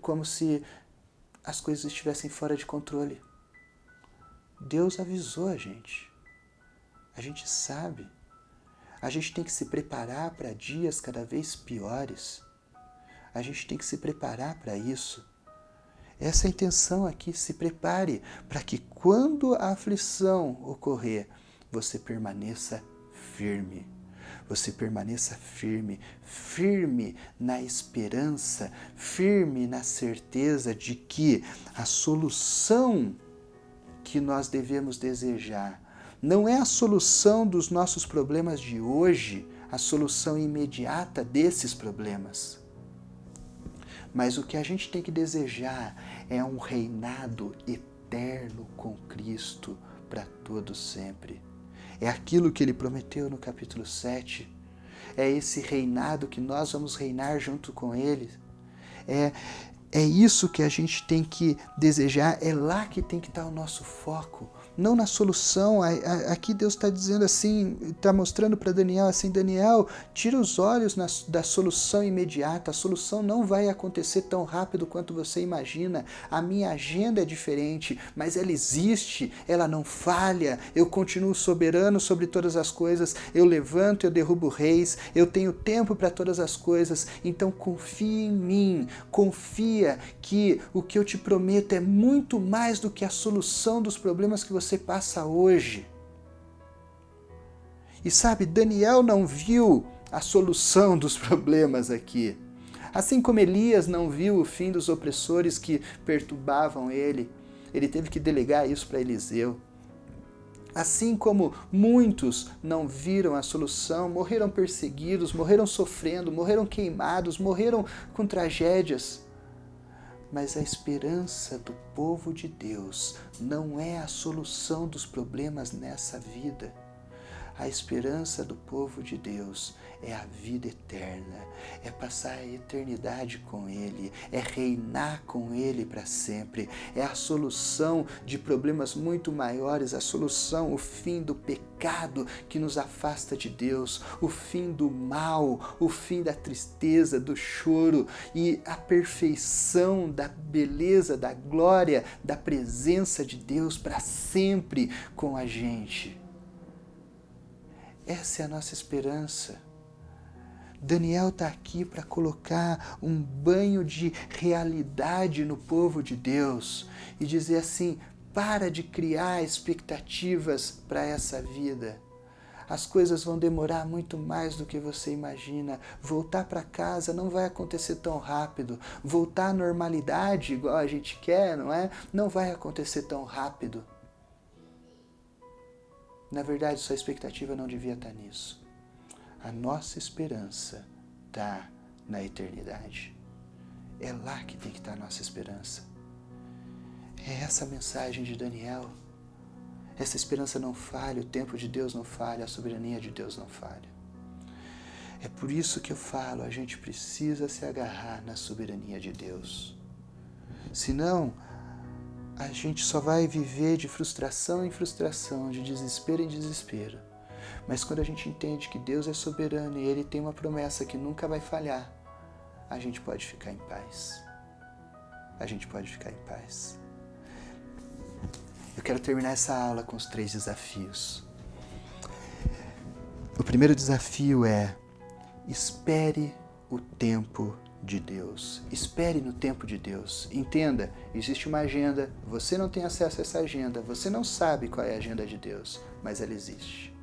como se as coisas estivessem fora de controle. Deus avisou a gente sabe, a gente tem que se preparar para dias cada vez piores, a gente tem que se preparar para isso. Essa é a intenção aqui, se prepare para que quando a aflição ocorrer, você permaneça firme. Você permaneça firme, firme na esperança, firme na certeza de que a solução que nós devemos desejar não é a solução dos nossos problemas de hoje, a solução imediata desses problemas. Mas o que a gente tem que desejar é um reinado eterno com Cristo para todo sempre. É aquilo que ele prometeu no capítulo 7. É esse reinado que nós vamos reinar junto com ele. É isso que a gente tem que desejar, é lá que tem que estar o nosso foco, não na solução. Aqui Deus está dizendo assim, está mostrando para Daniel assim, Daniel, tira os olhos da solução imediata, a solução não vai acontecer tão rápido quanto você imagina, a minha agenda é diferente, mas ela existe, ela não falha, eu continuo soberano sobre todas as coisas, eu levanto, eu derrubo reis, eu tenho tempo para todas as coisas, então confia em mim, confia que o que eu te prometo é muito mais do que a solução dos problemas que você passa hoje. E sabe, Daniel não viu a solução dos problemas aqui. Assim como Elias não viu o fim dos opressores que perturbavam ele, ele teve que delegar isso para Eliseu. Assim como muitos não viram a solução, morreram perseguidos, morreram sofrendo, morreram queimados, morreram com tragédias. Mas a esperança do povo de Deus não é a solução dos problemas nessa vida. A esperança do povo de Deus é a vida eterna, é passar a eternidade com Ele, é reinar com Ele para sempre, é a solução de problemas muito maiores, a solução, o fim do pecado que nos afasta de Deus, o fim do mal, o fim da tristeza, do choro e a perfeição da beleza, da glória, da presença de Deus para sempre com a gente. Essa é a nossa esperança. Daniel está aqui para colocar um banho de realidade no povo de Deus e dizer assim, para de criar expectativas para essa vida. As coisas vão demorar muito mais do que você imagina. Voltar para casa não vai acontecer tão rápido. Voltar à normalidade, igual a gente quer, não é? Não vai acontecer tão rápido. Na verdade, sua expectativa não devia estar nisso. A nossa esperança está na eternidade. É lá que tem que estar a nossa esperança. É essa a mensagem de Daniel. Essa esperança não falha, o tempo de Deus não falha, a soberania de Deus não falha. É por isso que eu falo, a gente precisa se agarrar na soberania de Deus. Senão, a gente só vai viver de frustração em frustração, de desespero em desespero. Mas quando a gente entende que Deus é soberano e Ele tem uma promessa que nunca vai falhar, a gente pode ficar em paz. A gente pode ficar em paz. Eu quero terminar essa aula com os 3 desafios. O primeiro desafio é: espere o tempo de Deus. Espere no tempo de Deus. Entenda, existe uma agenda, você não tem acesso a essa agenda, você não sabe qual é a agenda de Deus, mas ela existe.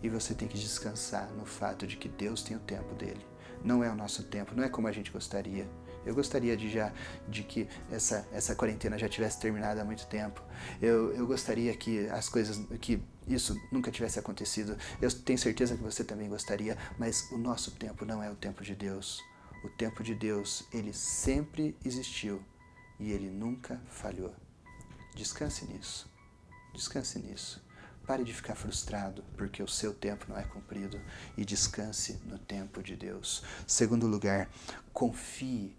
E você tem que descansar no fato de que Deus tem o tempo dele. Não é o nosso tempo, não é como a gente gostaria. Eu gostaria de que essa quarentena já tivesse terminado há muito tempo. Eu gostaria que que isso nunca tivesse acontecido. Eu tenho certeza que você também gostaria, mas o nosso tempo não é o tempo de Deus. O tempo de Deus, ele sempre existiu e ele nunca falhou. Descanse nisso. Descanse nisso. Pare de ficar frustrado porque o seu tempo não é cumprido e descanse no tempo de Deus. Segundo lugar, confie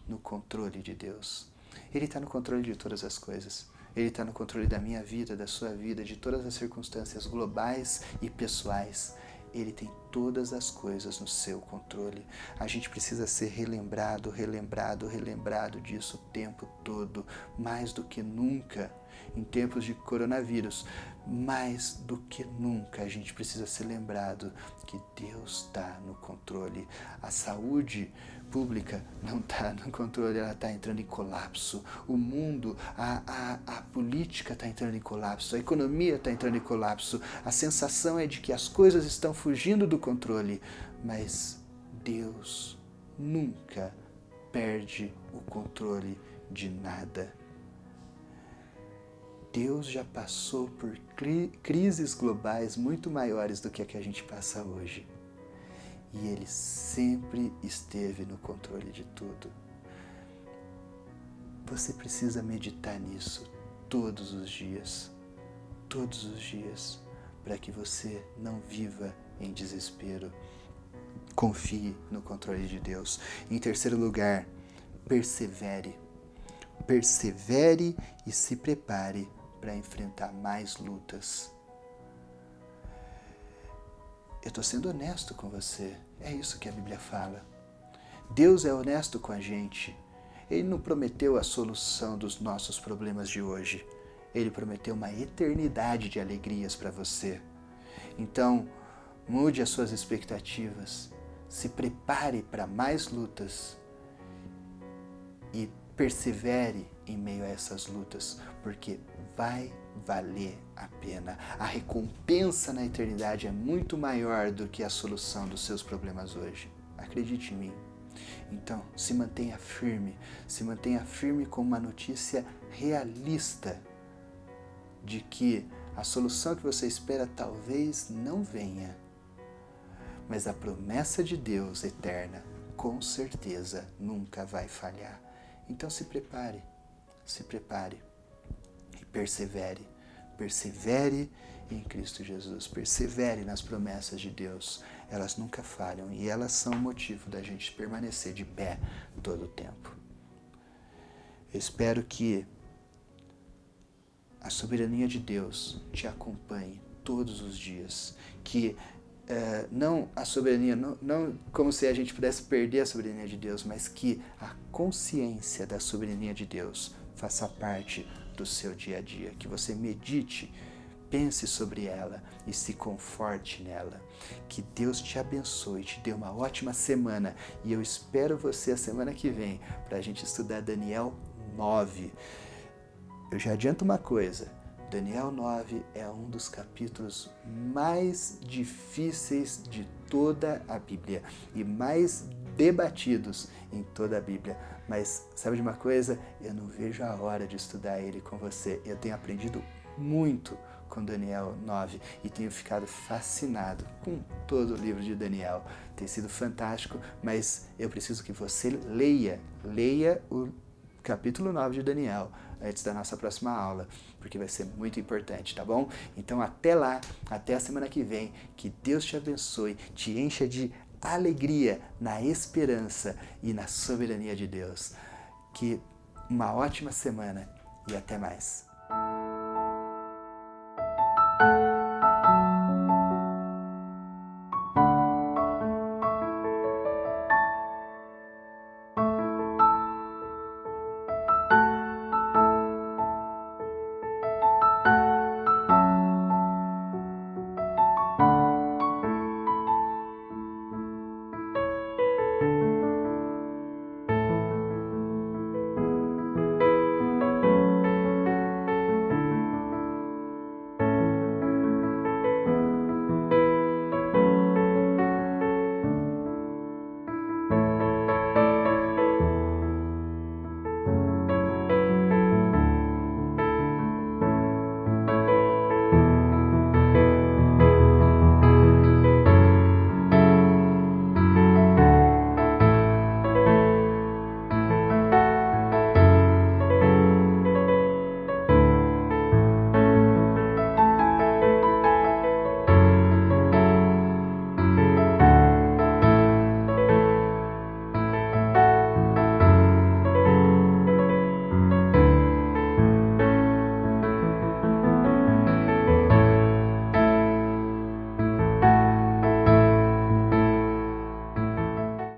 no controle de Deus. Ele está no controle de todas as coisas. Ele está no controle da minha vida, da sua vida, de todas as circunstâncias globais e pessoais. Ele tem todas as coisas no seu controle. A gente precisa ser relembrado disso o tempo todo, mais do que nunca. Em tempos de coronavírus, mais do que nunca a gente precisa ser lembrado que Deus está no controle. A saúde pública não está no controle, ela está entrando em colapso. O mundo, a política está entrando em colapso, a economia está entrando em colapso. A sensação é de que as coisas estão fugindo do controle, mas Deus nunca perde o controle de nada. Deus já passou por crises globais muito maiores do que a que a gente passa hoje. E Ele sempre esteve no controle de tudo. Você precisa meditar nisso todos os dias, para que você não viva em desespero. Confie no controle de Deus. Em terceiro lugar, persevere. Persevere e se prepare para enfrentar mais lutas. Eu estou sendo honesto com você. É isso que a Bíblia fala. Deus é honesto com a gente. Ele não prometeu a solução dos nossos problemas de hoje. Ele prometeu uma eternidade de alegrias para você. Então, mude as suas expectativas. Se prepare para mais lutas. E persevere em meio a essas lutas, porque vai valer a pena. A recompensa na eternidade é muito maior do que a solução dos seus problemas hoje. Acredite em mim. Então, se mantenha firme com uma notícia realista de que a solução que você espera talvez não venha, mas a promessa de Deus eterna, com certeza, nunca vai falhar. Então se prepare e persevere em Cristo Jesus, persevere nas promessas de Deus, elas nunca falham e elas são o motivo da gente permanecer de pé todo o tempo. Eu espero que a soberania de Deus te acompanhe todos os dias, que não a soberania, não como se a gente pudesse perder a soberania de Deus, mas que a consciência da soberania de Deus faça parte do seu dia a dia, que você medite, pense sobre ela e se conforte nela. Que Deus te abençoe, te dê uma ótima semana e eu espero você a semana que vem para a gente estudar Daniel 9. Eu já adianto uma coisa, Daniel 9 é um dos capítulos mais difíceis de toda a Bíblia e mais debatidos em toda a Bíblia. Mas sabe de uma coisa? Eu não vejo a hora de estudar ele com você. Eu tenho aprendido muito com Daniel 9 e tenho ficado fascinado com todo o livro de Daniel. Tem sido fantástico, mas eu preciso que você leia o capítulo 9 de Daniel antes da nossa próxima aula, porque vai ser muito importante, tá bom? Então até lá, até a semana que vem, que Deus te abençoe, te encha de alegria na esperança e na soberania de Deus. Que uma ótima semana e até mais.